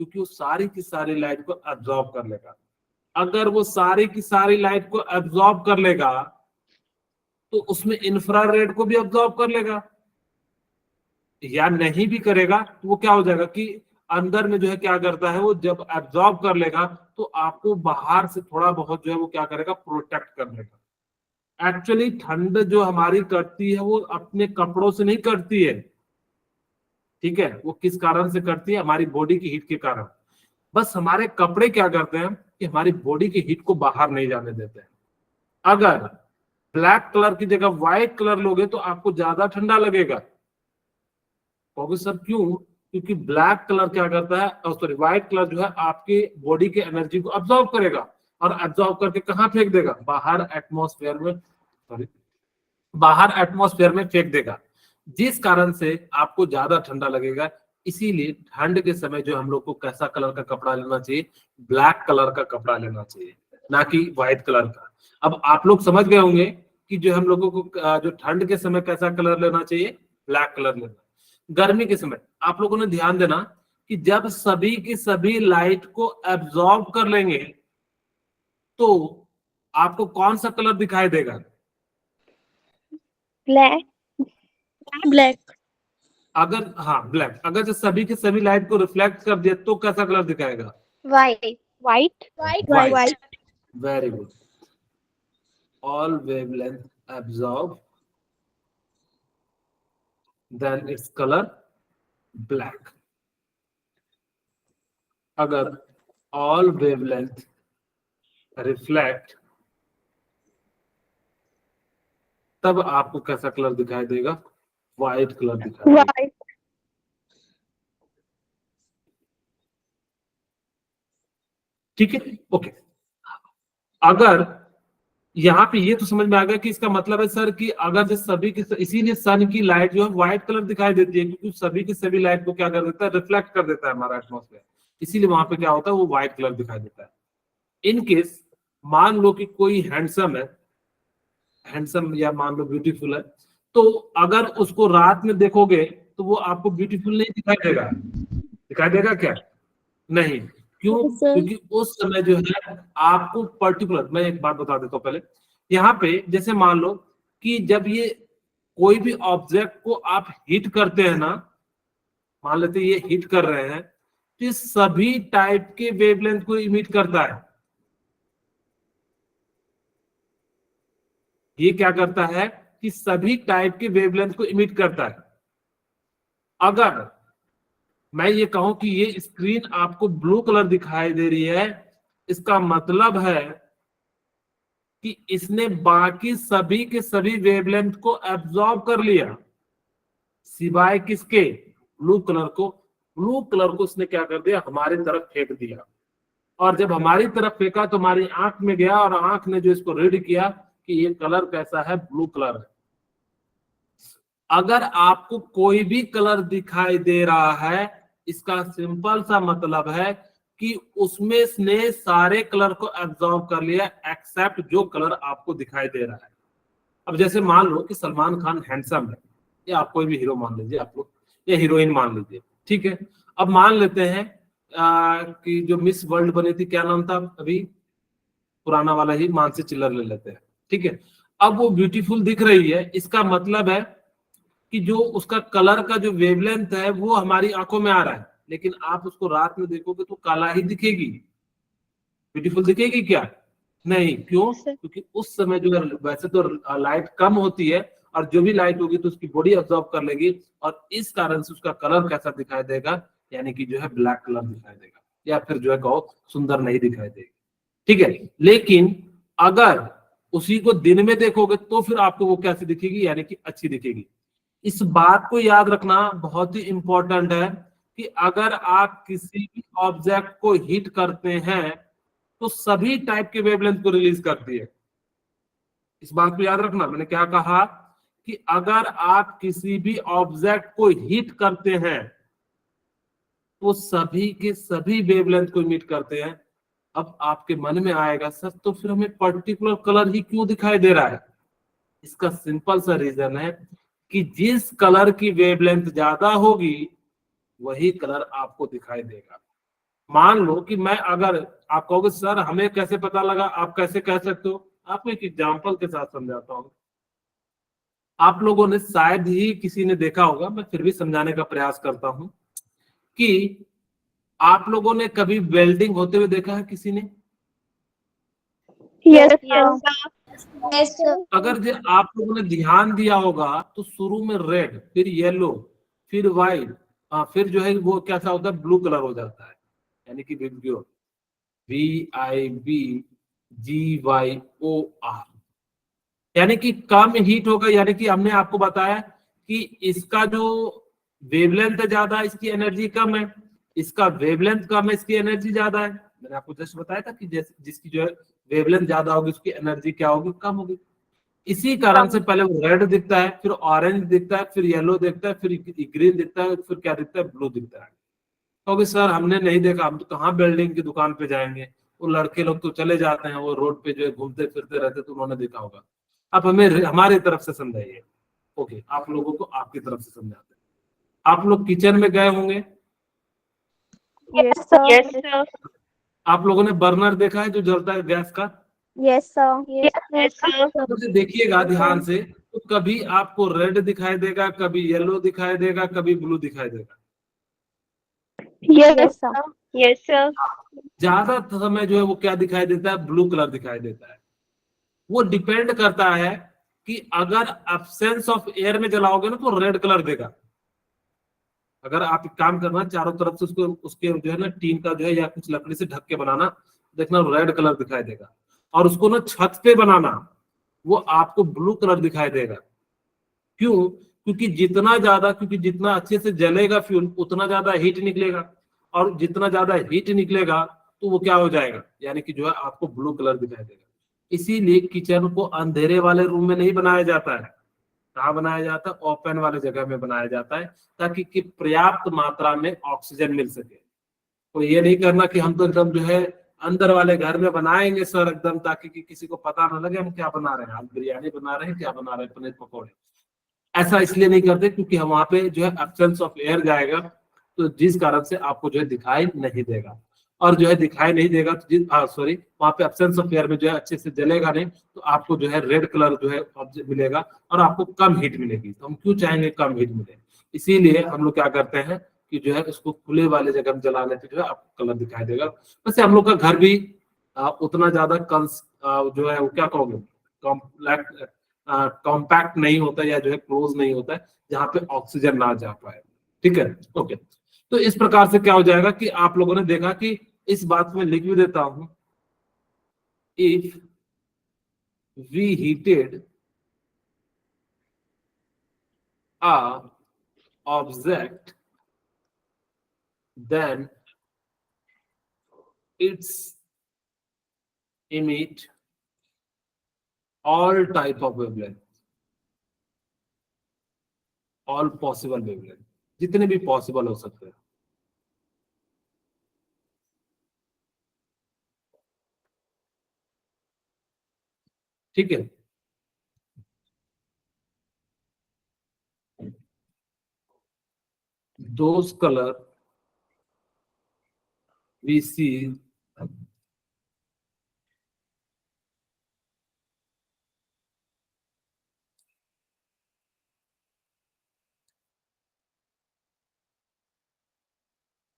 क्योंकि वो सारी की सारी लाइट को एब्जॉर्ब कर लेगा। अगर वो सारी की सारी लाइट को एब्जॉर्ब कर लेगा तो उसमें इंफ्रारेड को भी एब्जॉर्ब कर लेगा, या नहीं भी करेगा तो वो क्या हो जाएगा कि अंदर में जो है क्या करता है, वो जब एब्जॉर्ब कर लेगा तो आपको बाहर से थोड़ा बहुत जो है वो क्या करेगा, प्रोटेक्ट कर लेगा। एक्चुअली ठंड जो हमारी कटती है वो अपने कपड़ों से नहीं कटती है, ठीक है? वो किस कारण से करती है? हमारी बॉडी की हीट के कारण। बस हमारे कपड़े क्या करते हैं कि हमारी बॉडी की हीट को बाहर नहीं जाने देते हैं। अगर ब्लैक कलर की जगह व्हाइट कलर लोगे तो आपको ज्यादा ठंडा लगेगा। कहोगे सर क्यों? क्योंकि ब्लैक कलर क्या करता है, सॉरी व्हाइट कलर जो है आपके बॉडी के एनर्जी को अब्सॉर्ब करेगा, और अब्सॉर्ब करके कहाँ फेंक देगा? बाहर एटमॉस्फेयर में, सॉरी बाहर एटमॉस्फेयर में फेंक देगा, जिस कारण से आपको ज्यादा ठंडा लगेगा। इसीलिए ठंड के समय जो हम लोग को कैसा कलर का कपड़ा लेना चाहिए? ब्लैक कलर का कपड़ा लेना चाहिए, ना कि व्हाइट कलर का। अब आप लोग समझ गए होंगे कि जो हम लोगों को जो ठंड के समय कैसा कलर लेना चाहिए? ब्लैक कलर लेना। गर्मी के समय आप लोगों ने ध्यान देना कि जब सभी की सभी लाइट को एब्जॉर्ब कर लेंगे तो आपको कौन सा कलर दिखाई देगा? ब्लैक अगर हाँ ब्लैक, अगर जो सभी के सभी लाइट को रिफ्लेक्ट कर दिया तो कैसा कलर दिखाएगा? White very good. All wavelength absorb, then it's colour black. अगर ऑल वेवलेंथ रिफ्लेक्ट, तब आपको कैसा कलर दिखाई देगा? व्हाइट कलर दिखाई देगा। White. ठीक है, ओके। अगर यहाँ पे ये तो समझ में आ गया कि इसका मतलब है सर कि अगर जो सभी की, इसीलिए सन की लाइट जो है व्हाइट कलर दिखाई देती है, क्योंकि सभी की सभी लाइट को क्या कर देता है? रिफ्लेक्ट कर देता है हमारा एटमॉस्फेयर, इसीलिए वहां पे क्या होता है? वो व्हाइट कलर दिखाई देता है। इन केस मान लो कि कोई हैंडसम है, हैंडसम या मान लो ब्यूटीफुल है, तो अगर उसको रात में देखोगे तो वो आपको ब्यूटीफुल नहीं दिखाई देगा। दिखाई देगा क्या? नहीं। क्यों? Yes, sir. क्योंकि उस समय जो है आपको पर्टिकुलर, मैं एक बात बता देता हूँ पहले। यहाँ पे जैसे मान लो कि जब ये कोई भी ऑब्जेक्ट को आप हिट करते हैं ना, मान लेते हैं ये हिट कर रहे हैं, तो ये सभी टाइप के वेवलेंथ को इमिट करता है। ये क्या करता है कि सभी टाइप के वेवलेंथ को इमिट करता है। अगर मैं ये कहूं कि ये स्क्रीन आपको ब्लू कलर दिखाई दे रही है, इसका मतलब है कि इसने बाकी सभी के सभी वेवलेंथ को एब्जॉर्ब कर लिया, सिवाय किसके? ब्लू कलर को। ब्लू कलर को उसने क्या कर दिया? हमारी तरफ फेंक दिया। और जब हमारी तरफ फेंका तो हमारी आंख में गया, और आंख ने जो इसको रीड किया कि ये कलर कैसा है? ब्लू कलर है। अगर आपको कोई भी कलर दिखाई दे रहा है, इसका सिंपल सा मतलब है कि उसमें ने सारे कलर को एब्जॉर्ब कर लिया, एक्सेप्ट जो कलर आपको दिखाई दे रहा है। अब जैसे मान लो कि सलमान खान हैंडसम है, या आप कोई भी हीरो मान लीजिए आप लोग, या हीरोइन मान लीजिए, ठीक है। अब मान लेते हैं कि जो मिस वर्ल्ड बनी थी, क्या नाम था अभी? पुराना वाला ही, मानसी चिल्लर ले लेते हैं, ठीक है। अब वो ब्यूटीफुल दिख रही है, इसका मतलब है कि जो उसका कलर का जो वेवलेंथ है वो हमारी आंखों में आ रहा है, लेकिन आप उसको रात में देखोगे तो काला ही दिखेगी। ब्यूटीफुल दिखेगी क्या? नहीं। क्यों? Sir. क्योंकि उस समय जो है वैसे तो लाइट कम होती है, और जो भी लाइट होगी तो उसकी बॉडी अब्जॉर्ब कर लेगी, और इस कारण से उसका कलर कैसा दिखाई देगा? यानी कि जो है ब्लैक कलर दिखाई देगा, या फिर जो है कहो सुंदर नहीं दिखाई देगी, ठीक है। लेकिन अगर उसी को दिन में देखोगे तो फिर आपको वो कैसी दिखेगी? यानी कि अच्छी दिखेगी। इस बात को याद रखना बहुत ही इंपॉर्टेंट है कि अगर आप किसी भी ऑब्जेक्ट को हिट करते हैं तो सभी टाइप के वेवलेंथ को रिलीज करती है। इस बात को याद रखना, मैंने क्या कहा कि अगर आप किसी भी ऑब्जेक्ट को हिट करते हैं तो सभी के सभी वेवलेंथ को इमिट करते हैं। अब आपके मन में आएगा सर तो फिर हमें पर्टिकुलर कलर ही क्यों दिखाई दे रहा है? इसका सिंपल सा रीजन है कि जिस कलर की वेवलेंथ ज्यादा होगी वही कलर आपको दिखाई देगा। मान लो कि मैं, अगर आप कहोगे सर हमें कैसे पता लगा, आप कैसे कह सकते हो? आपको एक एग्जांपल के साथ समझाता हूँ। आप लोगों ने शायद ही किसी ने देखा होगा, मैं फिर भी समझाने का प्रयास करता हूं कि आप लोगों ने कभी वेल्डिंग होते हुए देखा है किसी ने? Yes, sir. Yes, sir. अगर जो आप लोगों ने ध्यान दिया होगा तो शुरू में रेड, फिर येलो, फिर व्हाइट, फिर जो है वो कैसा होता है? ब्लू कलर हो जाता है, यानी कि विबग्योर, VIBGYOR, यानी कि कम हीट होगा। यानी कि हमने आपको बताया कि इसका जो वेवलेंथ है ज्यादा, इसकी एनर्जी कम है, इसका वेवलेंथ कम है, इसकी एनर्जी ज्यादा है। मैंने आपको जस्ट बताया था कि जिसकी जो है वेवलेंथ ज्यादा होगी उसकी एनर्जी क्या होगी? कम होगी। इसी कारण से पहले वो रेड दिखता है, फिर ऑरेंज दिखता है, फिर येलो दिखता है, फिर ग्रीन दिखता है, फिर क्या दिखता है? ब्लू दिखता है। तो सर हमने नहीं देखा, हम तो कहाँ बिल्डिंग की दुकान पे जाएंगे, वो लड़के लोग तो चले जाते हैं, वो रोड पे जो है घूमते फिरते रहते, तो उन्होंने देखा होगा। अब हमें हमारी तरफ से समझाइए। ओके, आप लोगों को आपकी तरफ से समझाते हैं। आप लोग किचन में गए होंगे, Yes, sir. Yes, sir. आप लोगों ने बर्नर देखा है जो जलता है गैस का? Yes, sir. Yes, sir. मुझे देखिएगा ध्यान से, तो कभी आपको रेड दिखाई देगा, कभी येलो दिखाई देगा, कभी ब्लू दिखाई देगा। Yes, sir. Yes, sir. ज्यादा समय जो है वो क्या दिखाई देता है? ब्लू कलर दिखाई देता है। वो डिपेंड करता है कि अगर एब्सेंस ऑफ एयर में जलाओगे ना तो रेड कलर देगा, अगर आप एक काम करना, चारों तरफ से उसको उसके जो है ना टीन का जो है या कुछ लकड़ी से ढक के बनाना, देखना रेड कलर दिखाई देगा। और उसको ना छत पे बनाना, वो आपको ब्लू कलर दिखाई देगा। क्यों? क्योंकि जितना अच्छे से जलेगा फ्यूल उतना ज्यादा हीट निकलेगा, और जितना ज्यादा हीट निकलेगा तो वो क्या हो जाएगा, यानी कि जो है आपको ब्लू कलर दिखाई देगा। इसीलिए किचन को अंधेरे वाले रूम में नहीं बनाया जाता है। कहाँ बनाया जाता है? ओपन वाले जगह में बनाया जाता है, ताकि कि पर्याप्त मात्रा में ऑक्सीजन मिल सके। तो ये नहीं करना कि हम तो एकदम जो है अंदर वाले घर में बनाएंगे सर एकदम, ताकि कि किसी को पता ना लगे हम क्या बना रहे हैं, हम बिरयानी बना रहे हैं, क्या बना रहे हैं, पनीर पकौड़े। ऐसा इसलिए नहीं करते क्योंकि हम वहां पे जो है एब्सेंस ऑफ एयर जाएगा, तो जिस कारण से आपको जो है दिखाई नहीं देगा। और जो है दिखाई नहीं देगा तो सॉरी, वहां पे एब्सेंस ऑफ एयर में जो है अच्छे से जलेगा नहीं, तो आपको जो है रेड कलर जो है ऑब्जेक्ट मिलेगा और आपको कम हीट मिलेगी। तो हम क्यों चाहेंगे कम हीट मिले? इसीलिए हम लोग क्या करते हैं कि जो है उसको खुले वाले जगह में जलाने पे जो है आपको कलर दिखाई देगा। वैसे हम लोग का घर भी उतना ज्यादा जो है वो क्या कहोगे, कॉम्पैक्ट नहीं होता या जो है क्लोज नहीं होता है जहां पे ऑक्सीजन ना जा पाए। ठीक है, ओके। तो इस प्रकार से क्या हो जाएगा कि आप लोगों ने देखा कि इस बात में लिख भी देता हूं, if we heated a object then it's emit all type of wavelength, all possible wavelength, जितने भी पॉसिबल हो सकते हैं। ठीक है, those color we see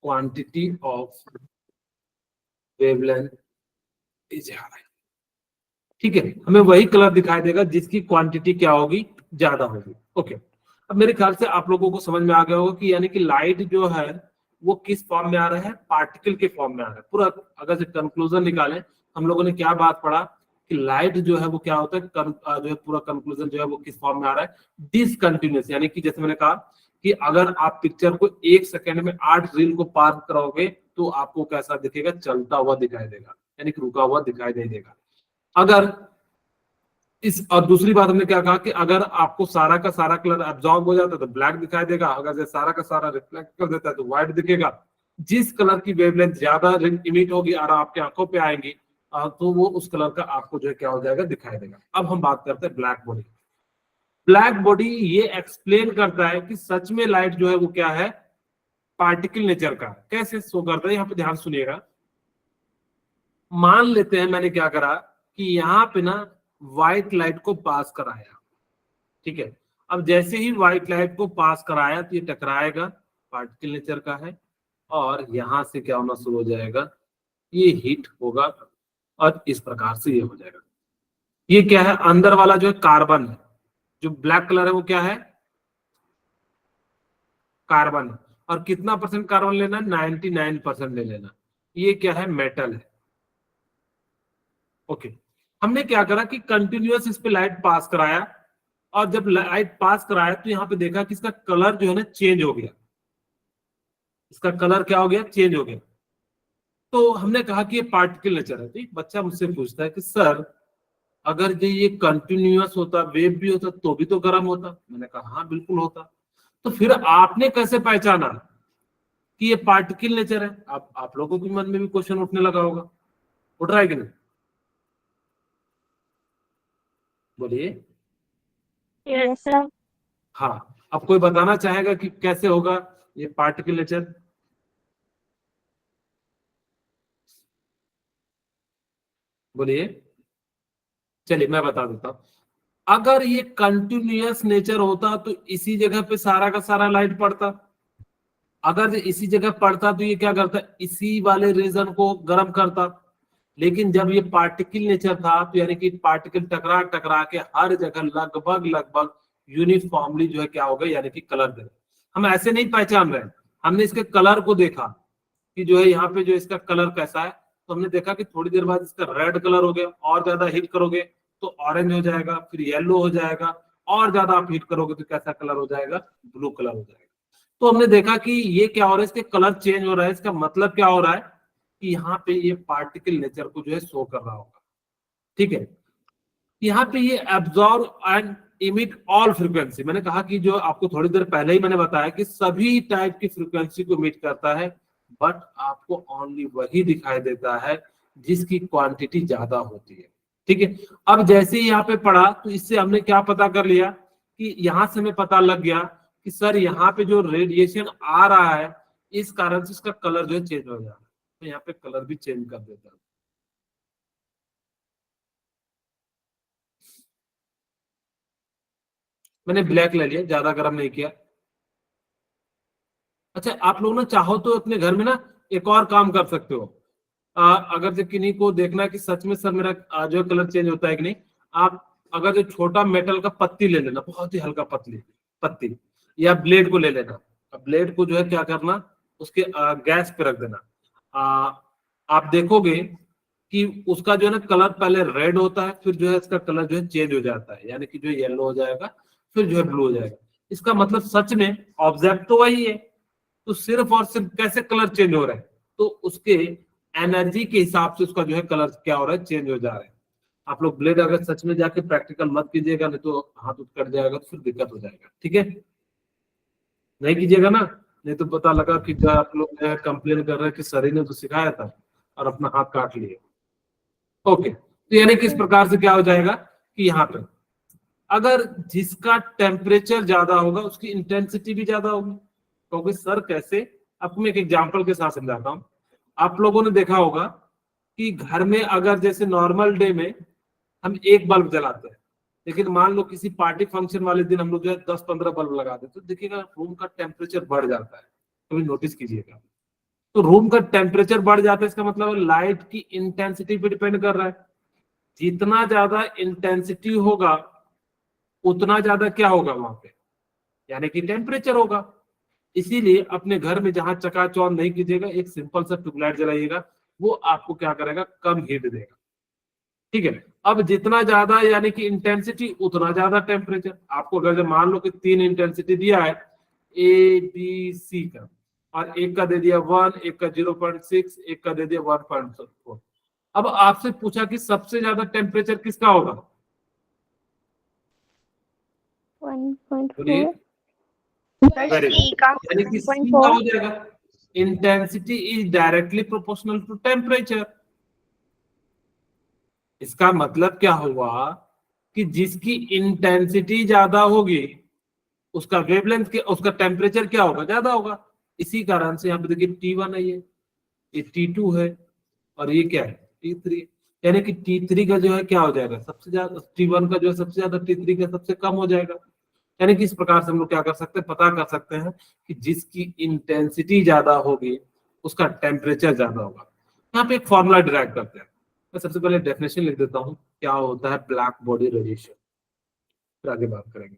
quantity of wavelength is high। ठीक है, हमें वही कलर दिखाई देगा जिसकी क्वांटिटी क्या होगी, ज्यादा होगी। ओके, अब मेरे ख्याल से आप लोगों को समझ में आ गया होगा कि यानी कि लाइट जो है वो किस फॉर्म में आ रहा है, पार्टिकल के फॉर्म में आ रहा है। पूरा अगर से कंक्लूजन निकालें, हम लोगों ने क्या बात पढ़ा कि लाइट जो है वो क्या होता है, जो है पूरा कंक्लूजन जो है वो किस फॉर्म में आ रहा है, डिसकंटिन्यूअस। यानी कि जैसे मैंने कहा कि अगर आप पिक्चर को 1 सेकंड में 8 रील को पार करोगे तो आपको कैसा दिखेगा, चलता हुआ दिखाई देगा, यानी कि रुका हुआ दिखाई नहीं देगा। अगर और दूसरी बात हमने क्या कहा कि अगर आपको सारा का सारा कलर एब्जॉर्ब हो जाता है तो ब्लैक दिखाई देगा, अगर सारा का सारा रिफ्लेक्ट कर देता है तो व्हाइट दिखेगा। जिस कलर की वेवलेंथ ज्यादा इमिट होगी और आपके आंखों पे आएंगी तो वो उस कलर का आपको जो है क्या हो जाएगा, दिखाई देगा। अब हम बात करते हैं ब्लैक बॉडी। ब्लैक बॉडी ये एक्सप्लेन करता है कि सच में लाइट जो है वो क्या है, पार्टिकल नेचर का। कैसे शो करता है, यहाँ पे ध्यान सुनिएगा। मान लेते हैं मैंने क्या करा कि यहाँ पे ना व्हाइट लाइट को पास कराया, ठीक है। अब जैसे ही व्हाइट लाइट को पास कराया तो ये टकराएगा, पार्टिकल नेचर का है, और यहां से क्या होना शुरू हो जाएगा, ये हीट होगा और इस प्रकार से ये हो जाएगा। ये क्या है, अंदर वाला जो है कार्बन है, जो ब्लैक कलर है वो क्या है, कार्बन है। और कितना परसेंट कार्बन लेना, 99% ले लेना। ये क्या है, मेटल है। ओके, हमने क्या करा कि कंटिन्यूअस इस पे लाइट पास कराया, और जब लाइट पास कराया तो यहाँ पे देखा कि इसका कलर जो है ना चेंज हो गया। इसका कलर क्या हो गया, चेंज हो गया। तो हमने कहा कि ये पार्टिकल नेचर है। तो एक बच्चा मुझसे पूछता है कि सर अगर ये कंटिन्यूअस होता, वेव भी होता, तो भी तो गर्म होता। मैंने कहा हाँ बिल्कुल होता। तो फिर आपने कैसे पहचाना कि ये पार्टिकल नेचर है? आप लोगों के मन में भी क्वेश्चन उठने लगा होगा, उठ रहा है कि नहीं, बोलिए। Yes, sir. हाँ, अब कोई बताना चाहेगा कि कैसे होगा ये पार्टिकल नेचर? बोलिए। चलिए मैं बता देता हूं। अगर ये कंटिन्यूअस नेचर होता तो इसी जगह पे सारा का सारा लाइट पड़ता। अगर इसी जगह पड़ता तो ये क्या करता, इसी वाले रीजन को गर्म करता। लेकिन जब ये पार्टिकल नेचर था तो यानी कि पार्टिकल टकरा टकरा के हर जगह लगभग लगभग यूनिफॉर्मली जो है क्या हो गया, यानी कि कलर दे। हम ऐसे नहीं पहचान रहे, हमने इसके कलर को देखा कि जो है यहाँ पे जो इसका कलर कैसा है, तो हमने देखा कि थोड़ी देर बाद इसका रेड कलर हो गया, और ज्यादा हीट करोगे तो ऑरेंज हो जाएगा, फिर येलो हो जाएगा, और ज्यादा आप हीट करोगे तो कैसा कलर हो जाएगा, ब्लू कलर हो जाएगा। तो हमने देखा कि ये क्या हो रहा है, इसके कलर चेंज हो रहा है, इसका मतलब क्या हो रहा है कि यहाँ पे ये पार्टिकल नेचर को जो है शो कर रहा होगा। ठीक है, यहाँ पे ये absorb and emit all frequency, मैंने कहा कि जो आपको थोड़ी देर पहले ही मैंने बताया कि सभी टाइप की फ्रीक्वेंसी को इमिट करता है, बट आपको ओनली वही दिखाई देता है जिसकी क्वांटिटी ज्यादा होती है। ठीक है, अब जैसे ही यहाँ पे पढ़ा तो इससे हमने क्या पता कर लिया कि यहां से हमें पता लग गया कि सर यहाँ पे जो रेडिएशन आ रहा है इस कारण से इसका कलर जो है चेंज हो जा रहा है, तो यहाँ पे कलर भी चेंज कर देता है। मैंने ब्लैक ले लिया, ज्यादा गर्म नहीं किया। अच्छा, आप लोग ना चाहो तो अपने घर में ना एक और काम कर सकते हो। अगर जो किन्हीं को देखना है कि सच में सर मेरा जो कलर चेंज होता है कि नहीं, आप अगर जो छोटा मेटल का पत्ती ले लेना, बहुत ही हल्का पतली पत्ती, या ब्लेड को ले लेना। अब ब्लेड को जो है क्या करना, उसके गैस पे रख देना। आप देखोगे कि उसका जो है ना कलर पहले रेड होता है, फिर जो है इसका कलर जो है चेंज हो जाता है, यानी कि जो येलो हो जाएगा, फिर जो है ब्लू हो जाएगा। इसका मतलब सच में ऑब्जेक्ट तो वही है, तो सिर्फ और सिर्फ कैसे कलर चेंज हो रहा है, तो उसके एनर्जी के हिसाब से उसका जो है कलर क्या हो रहा है, चेंज हो जा रहा है। आप लोग ब्लेड अगर सच में जाके प्रैक्टिकल मत कीजिएगा, नहीं तो हाथ उठ कट जाएगा, तो फिर दिक्कत हो जाएगा। ठीक है, नहीं कीजिएगा ना, नहीं तो पता लगा कि जो आप लोग कंप्लेन कर रहे हैं कि सर ही ने तो सिखाया था और अपना हाथ काट लिए। ओके, तो यानी कि इस प्रकार से क्या हो जाएगा कि यहाँ पे अगर जिसका टेम्परेचर ज्यादा होगा उसकी इंटेंसिटी भी ज्यादा होगी। क्योंकि सर कैसे, आपको मैं एक एग्जांपल के साथ समझाता हूँ। आप लोगों ने देखा होगा कि घर में अगर जैसे नॉर्मल डे में हम एक बल्ब जलाते हैं, लेकिन मान लो किसी पार्टी फंक्शन वाले दिन हम लोग जो है 10-15 बल्ब लगा देते, तो देखिएगा रूम का टेम्परेचर बढ़ जाता है। कभी नोटिस कीजिएगा, तो रूम का टेम्परेचर बढ़ जाता है, इसका मतलब लाइट की इंटेंसिटी पे डिपेंड कर रहा है। जितना ज्यादा इंटेंसिटी होगा उतना ज्यादा क्या होगा वहां पे, यानी कि टेम्परेचर होगा। इसीलिए अपने घर में जहां चकाचौंध नहीं कीजिएगा, एक सिंपल सा ट्यूबलाइट जलाइएगा, वो आपको क्या करेगा, कम हीट देगा। ठीक है, अब जितना ज्यादा यानी कि इंटेंसिटी उतना ज्यादा टेम्परेचर। आपको अगर मान लो कि 3 इंटेंसिटी दिया है ए बी सी का, और एक का दे दिया 1, एक का 0.6, एक का दे दिया 1.4। अब आपसे पूछा कि सबसे ज्यादा टेम्परेचर किसका होगा, 1.4 वेरी गुड, यानी कि सी का हो जाएगा। Intensity is directly proportional to temperature. इसका मतलब क्या हुआ कि जिसकी इंटेंसिटी ज्यादा होगी उसका वेवलेंथ के उसका टेम्परेचर क्या होगा, ज्यादा होगा। इसी कारण से यहाँ पे देखिए T1 है, ये T2 है, और ये क्या है, T3। यानी कि T3 का जो है क्या हो जाएगा, सबसे ज्यादा। T1 का जो है सबसे ज्यादा, T3 का सबसे कम हो जाएगा। यानी कि इस प्रकार से हम लोग क्या कर सकते हैं, पता कर सकते हैं कि जिसकी इंटेंसिटी ज्यादा होगी उसका टेम्परेचर ज्यादा होगा। यहाँ पे एक फॉर्मूला डिराइव करते हैं। मैं सबसे पहले डेफिनेशन लिख देता हूँ, क्या होता है ब्लैक बॉडी रेडिएशन, फिर आगे बात करेंगे।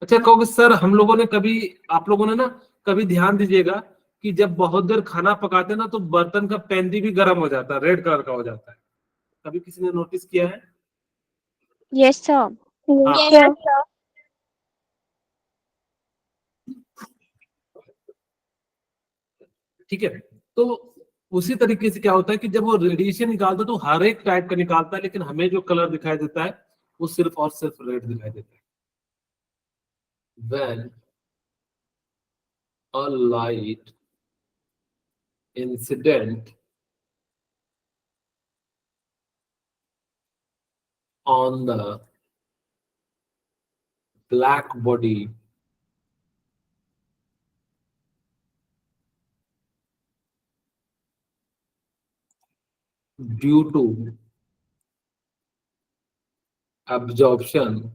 अच्छा, कहोगे सर हम लोगों ने कभी, आप लोगों ने ना कभी ध्यान दीजिएगा कि जब बहुत देर खाना पकाते हैं ना तो बर्तन का पेंदी भी गर्म हो जाता है, रेड कलर का हो जाता है। कभी किसी ने नोटिस किया है? Yes, sir. हाँ, Yes, sir. ठीक है। तो उसी तरीके से क्या होता है कि जब वो रेडिएशन निकालता है तो हर एक टाइप का निकालता है, लेकिन हमें जो कलर दिखाई देता है वो सिर्फ और सिर्फ रेड दिखाई देता है। When a light incident on the black body due to absorption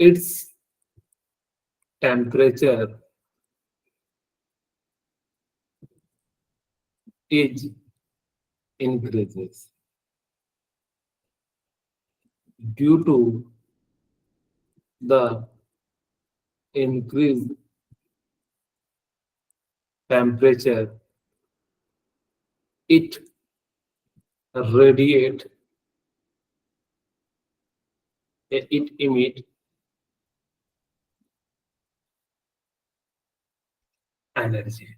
its temperature is increases due to the increased temperature, it radiate, it emit energy.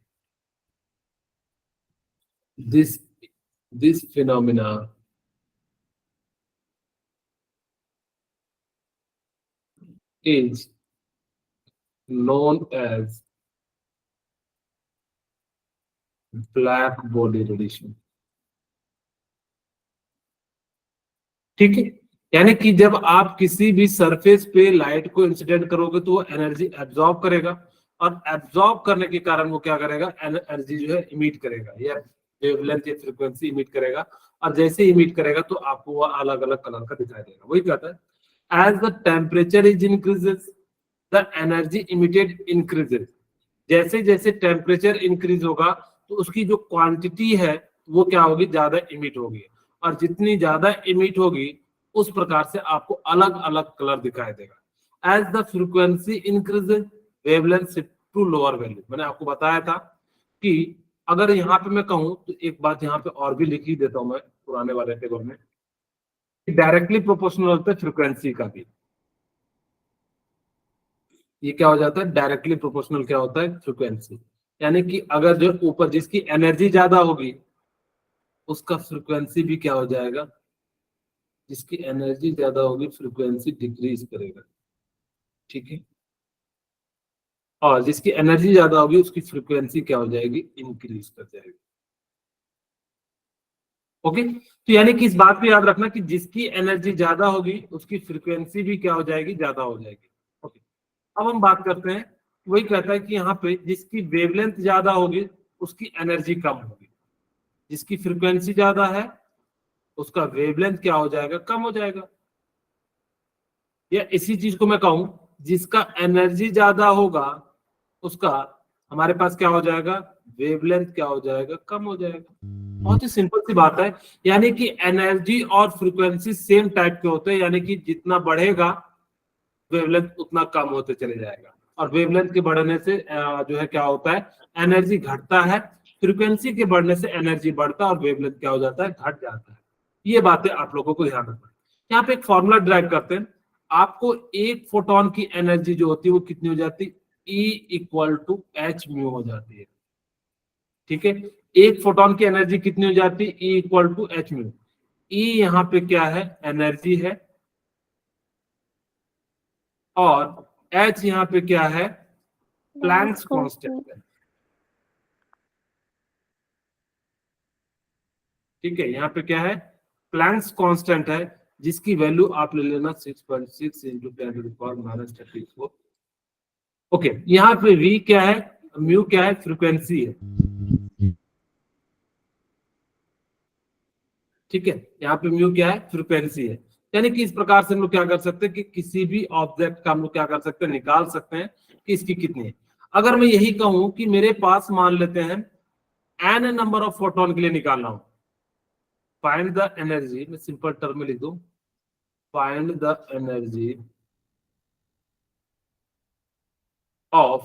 This phenomena is known as black body radiation. ठीक है, यानी कि जब आप किसी भी सरफेस पे लाइट को इंसिडेंट करोगे तो वो एनर्जी एब्जॉर्ब करेगा, और एब्जॉर्ब करने के कारण वो क्या करेगा, एनर्जी जो है इमिट करेगा, या वेवलेंथ या फ्रीक्वेंसी इमिट करेगा, और जैसे इमिट करेगा तो आपको वो अलग अलग कलर का दिखाई देगा। वही कहता है as the temperature is increases the energy emitted increases. जैसे जैसे टेम्परेचर इंक्रीज होगा तो उसकी जो क्वांटिटी है वो क्या होगी, ज्यादा इमिट होगी, और जितनी ज्यादा इमिट होगी उस प्रकार से आपको अलग अलग कलर दिखाई देगा। As the frequency increases wavelength shift to lower value. मैंने आपको बताया था कि अगर यहाँ पे मैं कहूँ तो एक बात यहाँ पे और भी लिख ही देता हूं मैं पुराने वाले टेबल में, डायरेक्टली प्रोपोर्शनल होता है फ्रीक्वेंसी का भी। ये क्या हो जाता है, डायरेक्टली प्रोपोर्शनल क्या होता है, फ्रीक्वेंसी। यानी कि अगर जो ऊपर जिसकी एनर्जी ज्यादा होगी उसका फ्रीक्वेंसी भी क्या हो जाएगा, जिसकी एनर्जी ज्यादा होगी फ्रीक्वेंसी डिक्रीज करेगा, ठीक है, और जिसकी एनर्जी ज्यादा होगी उसकी फ्रीक्वेंसी क्या हो जाएगी, इंक्रीज कर जाएगी। ओके, तो यानी कि इस बात को याद रखना कि जिसकी एनर्जी ज्यादा होगी उसकी फ्रीक्वेंसी भी क्या हो जाएगी, ज्यादा हो जाएगी। ओके, अब हम बात करते हैं, वही कहता है कि यहाँ पे जिसकी वेवलेंथ ज्यादा होगी उसकी एनर्जी कम होगी, जिसकी फ्रीक्वेंसी ज्यादा है उसका वेवलेंथ क्या हो जाएगा, कम हो जाएगा। या इसी चीज को मैं कहूं, जिसका एनर्जी ज्यादा होगा उसका हमारे पास क्या हो जाएगा, वेवलेंथ क्या हो जाएगा, कम हो जाएगा। बहुत ही सिंपल सी बात है, यानी कि एनर्जी और फ्रीक्वेंसी सेम टाइप के होते हैं, यानी कि जितना बढ़ेगा वेवलेंथ उतना कम होते चले जाएगा, और वेवलेंथ के बढ़ने से जो है क्या होता है, एनर्जी घटता है, फ्रीक्वेंसी के बढ़ने से एनर्जी बढ़ता है और वेवलेंथ क्या हो जाता है, घट जाता है। ये बातें आप लोगों को ध्यान रखना है। यहाँ पे एक फॉर्मूला ड्राइव करते हैं, आपको एक फोटोन की एनर्जी जो होती है वो कितनी हो जाती है, E equal to H mu हो जाती है, ठीक है। एक फोटोन की एनर्जी कितनी हो जाती है, E equal to H mu. E यहाँ पे क्या है, एनर्जी है, और H यहाँ पे क्या है, प्लैंक्स कांस्टेंट है, ठीक है। यहाँ पे क्या है, प्लैंक्स कांस्टेंट है, जिसकी वैल्यू आप ले लेना 6.6 इंटू 10⁻34। ओके, यहाँ पे V क्या है, म्यू क्या है, फ्रीक्वेंसी है, ठीक है। यहाँ पे म्यू क्या है, फ्रीक्वेंसी है। यानी कि इस प्रकार से हम लोग क्या कर सकते हैं कि किसी भी ऑब्जेक्ट का हम लोग क्या कर सकते हैं, निकाल सकते हैं कि इसकी कितनी है। अगर मैं यही कहूं कि मेरे पास मान लेते हैं n नंबर ऑफ फोटोन के लिए निकालना हो, फाइंड द एनर्जी, मैं सिंपल टर्म में लिख दूं, find the energy of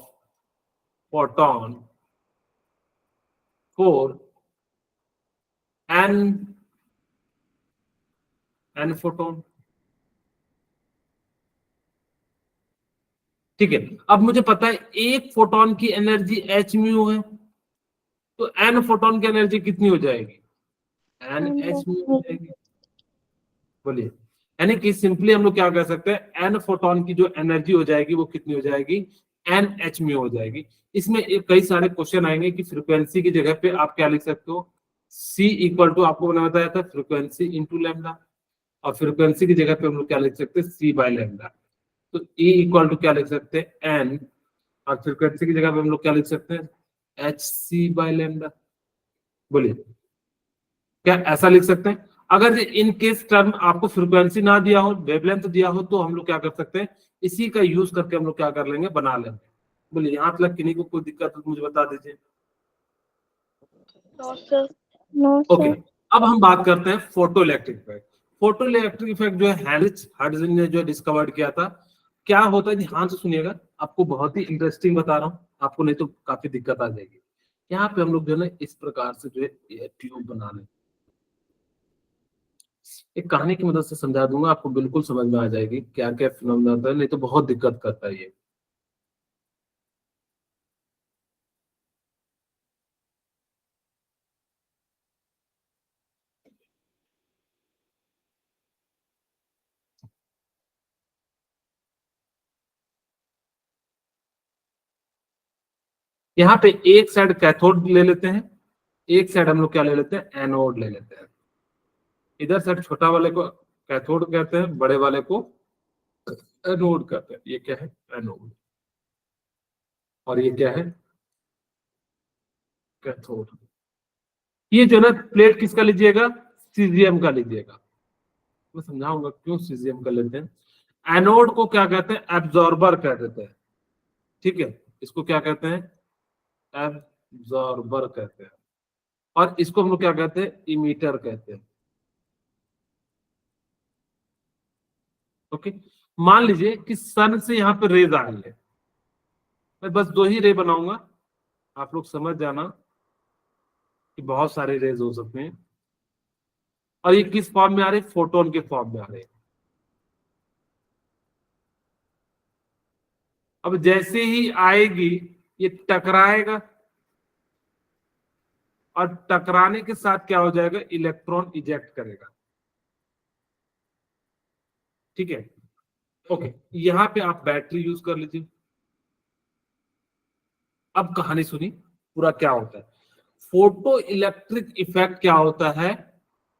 photon for n photon, ठीक है। अब मुझे पता है एक फोटोन की एनर्जी h म्यू है, तो n फोटोन की एनर्जी कितनी हो जाएगी, n h म्यू हो जाएगी। बोलिए, यानी कि सिंपली हम लोग क्या कर सकते हैं, n फोटोन की जो एनर्जी हो जाएगी वो कितनी हो जाएगी, n h म्यू हो जाएगी। इसमें एक कई सारे क्वेश्चन आएंगे कि फ्रीक्वेंसी की जगह पे आप क्या लिख सकते हो, c इक्वल टू, आपको मैंने बताया था फ्रीक्वेंसी इंटू लैम्डा, और फ्रीक्वेंसी की जगह पे हम लोग क्या लिख सकते हैं, c बाय लैम्डा। तो E इक्वल टू क्या लिख सकते हैं, n, और फ्रीक्वेंसी की जगह पे हम लोग क्या लिख सकते हैं, एच सी बाय लैम्डा। बोलिए, क्या ऐसा लिख सकते हैं। अगर इन केस टर्म आपको फ्रीक्वेंसी ना दिया हो, वेवलेंथ दिया हो, तो हम लोग क्या कर सकते हैं, इसी का यूज करके हम लोग क्या कर लेंगे, बना लेंगे। बोलिए यहाँ तक किन्हीं को कोई दिक्कत हो तो मुझे बता दीजिए। No, sir. No, okay, sir. अब हम बात करते हैं photo electric effect. Photo electric effect जो है हेनरिच हर्ट्ज ने जो डिस्कवर्ड किया था, क्या होता है, ध्यान से सुनिएगा, आपको बहुत ही इंटरेस्टिंग बता रहा हूँ, आपको नहीं तो काफी दिक्कत आ जाएगी। यहाँ पे हम लोग जो है ना इस प्रकार से जो है ट्यूब बना लें, एक कहानी की मदद से समझा दूंगा, आपको बिल्कुल समझ में आ जाएगी क्या क्या फिनोमेना होता है, नहीं तो बहुत दिक्कत करता है ये। यहाँ पे एक साइड कैथोड ले लेते हैं, एक साइड हम लोग क्या ले लेते हैं, एनोड ले लेते हैं। इधर साइड छोटा वाले को कैथोड कहते हैं, बड़े वाले को एनोड कहते हैं। ये क्या है, एनोड, और ये क्या है, कैथोड। ये जो है ना प्लेट किसका लीजिएगा, सीजियम का लीजिएगा। मैं समझाऊंगा क्यों सीजियम का लेते हैं। एनोड को क्या कहते हैं, एब्जॉर्बर कह देते हैं, ठीक है, इसको क्या कहते हैं, एब्जॉर्बर कहते हैं, और इसको हम लोग क्या कहते हैं, इमीटर कहते हैं। ओके, मान लीजिए कि सन से यहाँ पे रेज आ रही है, मैं बस 2 ही रे बनाऊंगा, आप लोग समझ जाना कि बहुत सारे रेज हो सकते हैं, और ये किस फॉर्म में आ रहे हैं, फोटोन के फॉर्म में आ रहे हैं। अब जैसे ही आएगी ये टकराएगा, और टकराने के साथ क्या हो जाएगा, इलेक्ट्रॉन इजेक्ट करेगा, ठीक है। ओके, यहां पे आप बैटरी यूज कर लीजिए। अब कहानी सुनी पूरा क्या होता है। फोटो इलेक्ट्रिक इफेक्ट क्या होता है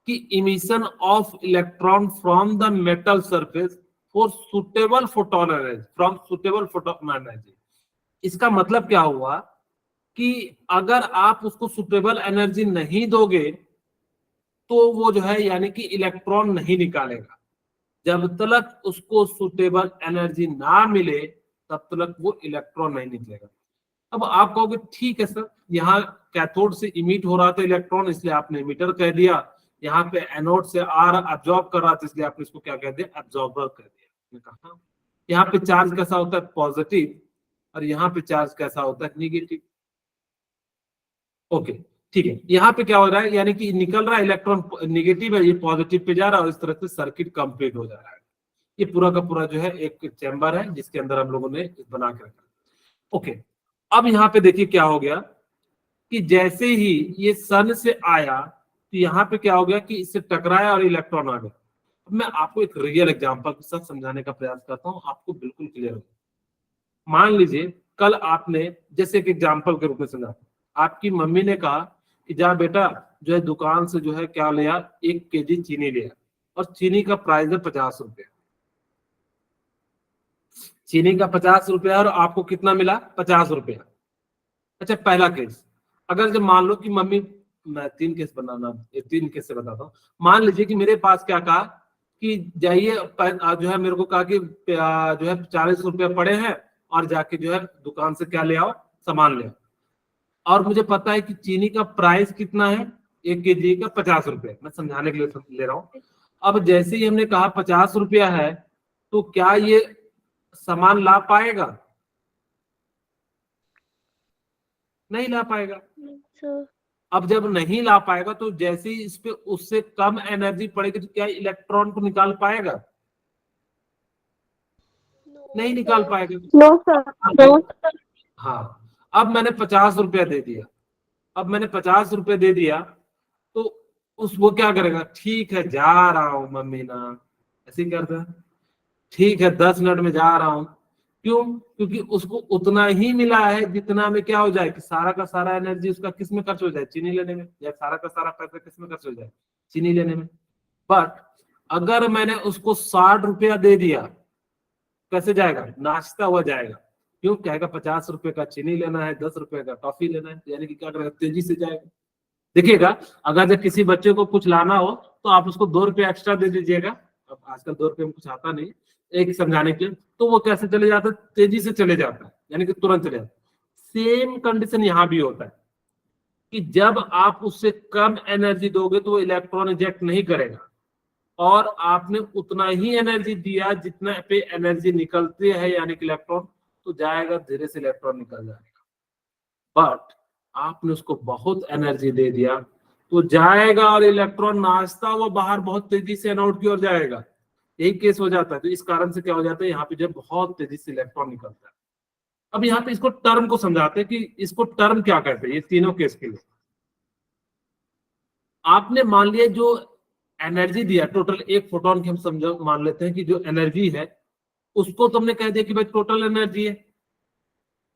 कि emission of electron from the metal surface for suitable photon energy, from suitable photon energy. इसका मतलब क्या हुआ कि अगर आप उसको सुटेबल एनर्जी नहीं दोगे तो वो जो है यानी कि इलेक्ट्रॉन नहीं निकालेगा। जब तक उसको सुटेबल एनर्जी ना मिले तब तक वो इलेक्ट्रॉन नहीं निकलेगा। अब आप कहोगे ठीक है सर, यहाँ कैथोड से इमिट हो रहा था इलेक्ट्रॉन इसलिए आपने इमिटर कह दिया, यहाँ पे एनोड से आर अब्जॉर्ब कर रहा था इसलिए आपने इसको क्या कह दिया, एब्जॉर्बर कह दिया। मैंने कहा यहाँ पे चार्ज कैसा होता है, पॉजिटिव, और यहाँ पे चार्ज कैसा होता है, निगेटिव। ओके, ठीक है, यहाँ पे क्या हो रहा है, यानी कि निकल रहा है इलेक्ट्रॉन निगेटिव है, ये पॉजिटिव पे जा रहा है, और इस तरह से सर्किट कंप्लीट हो जा रहा है। ये पूरा का पूरा जो है एक चैम्बर है जिसके अंदर हम लोगों ने बना के रखा। ओके, अब यहाँ पे देखिए क्या हो गया कि जैसे ही ये सन से आया तो यहाँ पे क्या हो गया कि इससे टकराया और इलेक्ट्रॉन आ गया। अब मैं आपको एक रियल एग्जांपल के साथ समझाने का प्रयास करता हूँ, आपको बिल्कुल क्लियर हो। मान लीजिए कल आपने जैसे एक एग्जांपल के रूप में समझा, आपकी मम्मी ने कहा कि जा बेटा जो है दुकान से जो है क्या लिया, 1 केजी चीनी लिया, और चीनी का प्राइस है 50 रुपया। चीनी का 50 रुपया और आपको कितना मिला, 50 रुपया। अच्छा, पहला केस, अगर जब मान लो कि मम्मी, मैं 3 केस बनाना, 3 केस से बताता हूँ। मान लीजिए कि मेरे पास क्या कहा कि जाइए जो है मेरे को कहा कि जो है 40 रुपया पड़े हैं और जाके जो है दुकान से क्या ले आओ, सामान ले आओ, और मुझे पता है कि चीनी का प्राइस कितना है, 1 केजी का 50 रुपया, मैं समझाने के लिए ले रहा हूँ। अब जैसे ही हमने कहा 50 रुपया है, तो क्या ये सामान ला पाएगा, नहीं ला पाएगा। Sir. अब जब नहीं ला पाएगा तो जैसे ही इस पे उससे कम एनर्जी पड़ेगी तो क्या इलेक्ट्रॉन को निकाल पाएगा, नहीं निकाल पाएगा। No, sir. No. हाँ, अब मैंने 50 रुपया दे दिया, अब मैंने 50 रुपये दे दिया, तो उस वो क्या करेगा, ठीक है जा रहा हूं मम्मी ना, ऐसे ही करता है, ठीक है 10 मिनट में जा रहा हूं। क्यों, क्योंकि उसको उतना ही मिला है जितना में क्या हो जाए कि सारा का सारा एनर्जी उसका किस में खर्च हो जाए, चीनी लेने में, या सारा का सारा पैसा किस में खर्च हो जाए, चीनी लेने में। बट अगर मैंने उसको 60 रुपया दे दिया, कैसे जाएगा, नाश्ता हुआ जाएगा। क्यों, कहेगा 50 रुपए का चीनी लेना है, 10 रुपए का टॉफी लेना है, यानी कि क्या करेगा, तेजी से जाएगा। देखिएगा, अगर जब किसी बच्चे को कुछ लाना हो तो आप उसको 2 रुपये एक्स्ट्रा दे दीजिएगा। अब आजकल 2 रुपये में कुछ आता नहीं, एक समझाने के लिए, तो वो कैसे चले जाता है, तेजी से चले जाता है, यानी कि तुरंत चले जाता है। सेम कंडीशन यहाँ भी होता है कि जब आप उससे कम एनर्जी दोगे तो वो इलेक्ट्रॉन इजेक्ट नहीं करेगा, और आपने उतना ही एनर्जी दिया जितना पे एनर्जी निकलती है, यानी कि इलेक्ट्रॉन तो जाएगा, धीरे से इलेक्ट्रॉन निकल जाएगा। बट आपने उसको बहुत एनर्जी दे दिया तो जाएगा और इलेक्ट्रॉन नाचता हुआ बाहर बहुत तेजी से एनोड की ओर जाएगा। यही केस हो जाता है। तो इस कारण से क्या हो जाता है, यहाँ पे जब बहुत तेजी से इलेक्ट्रॉन निकलता है। अब यहाँ पे इसको टर्म को समझाते हैं कि इसको टर्म क्या कहते हैं, ये तीनों केस के लिए। आपने मान लिया जो एनर्जी दिया टोटल, एक फोटोन की हम समझ मान लेते हैं कि जो एनर्जी है उसको तुमने कह दिया कि भाई टोटल एनर्जी है,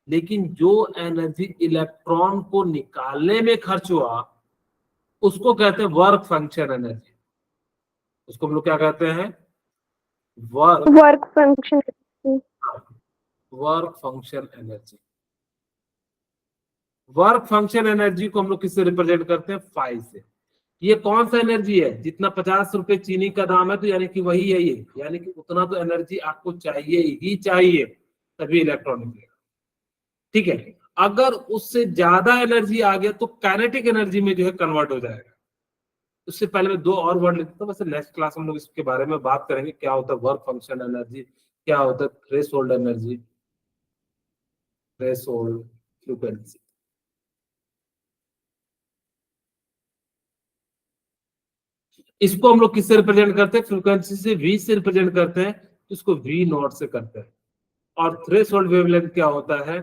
लेकिन जो एनर्जी इलेक्ट्रॉन को निकालने में खर्च हुआ उसको कहते हैं वर्क फंक्शन एनर्जी। उसको हम लोग क्या कहते हैं, work function work function energy. Work function energy को हम लोग किससे रिप्रेजेंट करते हैं, फाई से। ये कौन सा एनर्जी है, जितना 50 रुपए चीनी का दाम है तो यानी कि वही है ये, यानी कि उतना तो एनर्जी आपको चाहिए ही चाहिए, तभी इलेक्ट्रॉन निकलेगा। ठीक है, अगर उससे ज्यादा एनर्जी आ गया तो काइनेटिक एनर्जी में जो है कन्वर्ट हो जाएगा। उससे पहले मैं 2 और वर्ड लिखता हूँ, वैसे नेक्स्ट क्लास में हम लोग इसके बारे में बात करेंगे, क्या होता है वर्क फंक्शन एनर्जी, क्या होता है थ्रेशोल्ड एनर्जी, थ्रेशोल्ड फ्रीक्वेंसी। इसको हम लोग किससे रिप्रेजेंट करते हैं, फ्रीक्वेंसी से, V से रिप्रेजेंट करते हैं, इसको V नॉट से करते हैं। और थ्रेशोल्ड वेवलेंथ क्या होता है,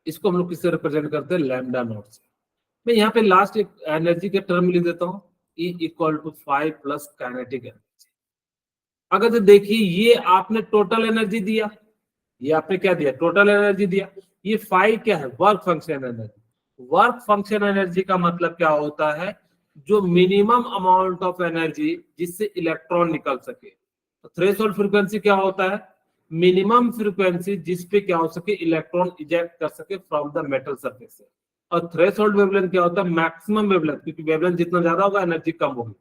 इसको हम लोग किससे रिप्रेजेंट करते हैं, लैम्डा नॉट से। मैं यहाँ पे लास्ट एक एनर्जी के टर्म लिख देता हूँ, E equal to 5 plus kinetic energy. अगर तो देखिए ये आपने टोटल एनर्जी दिया, ये आपने क्या दिया, टोटल एनर्जी दिया। ये 5 क्या है, work function energy. Work function energy का मतलब क्या होता है, जो मिनिमम अमाउंट ऑफ एनर्जी जिससे इलेक्ट्रॉन निकल सके। तो थ्रेशोल्ड फ्रीक्वेंसी क्या होता है, मिनिमम फ्रीक्वेंसी जिसपे क्या हो सके, इलेक्ट्रॉन इजेक्ट कर सके फ्रॉम द मेटल सरफेस से। और थ्रेशोल्ड वेवलेंथ क्या होता है, मैक्सिमम वेवलेंथ, क्योंकि वेवलेंथ जितना ज्यादा होगा एनर्जी कम होगी।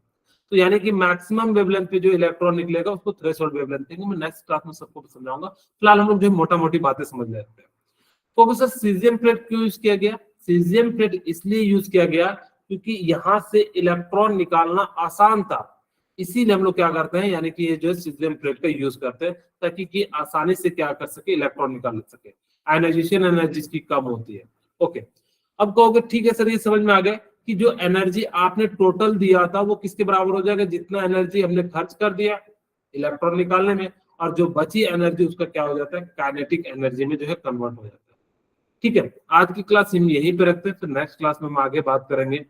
तो यानी कि मैक्सिमम वेवलेंथ पे जो इलेक्ट्रॉन निकलेगा उसको थ्रेशोल्ड वेवलेंथ कहेंगे। मैं नेक्स्ट क्लास में सबको समझाऊंगा, फिलहाल हम लोग जो मोटा मोटी बातें समझ लेते हैं। तो सर सीजियम प्लेट क्यों यूज किया गया, सीजियम प्लेट इसलिए यूज किया गया क्योंकि यहाँ से इलेक्ट्रॉन निकालना आसान था, इसीलिए हम लोग क्या करते हैं, यानी कि ये जो सीजियम प्लेट का यूज करते हैं ताकि कि आसानी से क्या कर सके, इलेक्ट्रॉन निकाल सके। आयनाइजेशन एनर्जी की कम होती है। ओके, अब कहोगे ठीक है सर ये समझ में आ गया कि जो एनर्जी आपने टोटल दिया था वो किसके बराबर हो जाएगा, जितना एनर्जी हमने खर्च कर दिया इलेक्ट्रॉन निकालने में, और जो बची एनर्जी उसका क्या हो जाता है, काइनेटिक एनर्जी में जो है कन्वर्ट हो जाता है। ठीक है, आज की क्लास हम यहीं पे रखते हैं, फिर नेक्स्ट क्लास में हम आगे बात करेंगे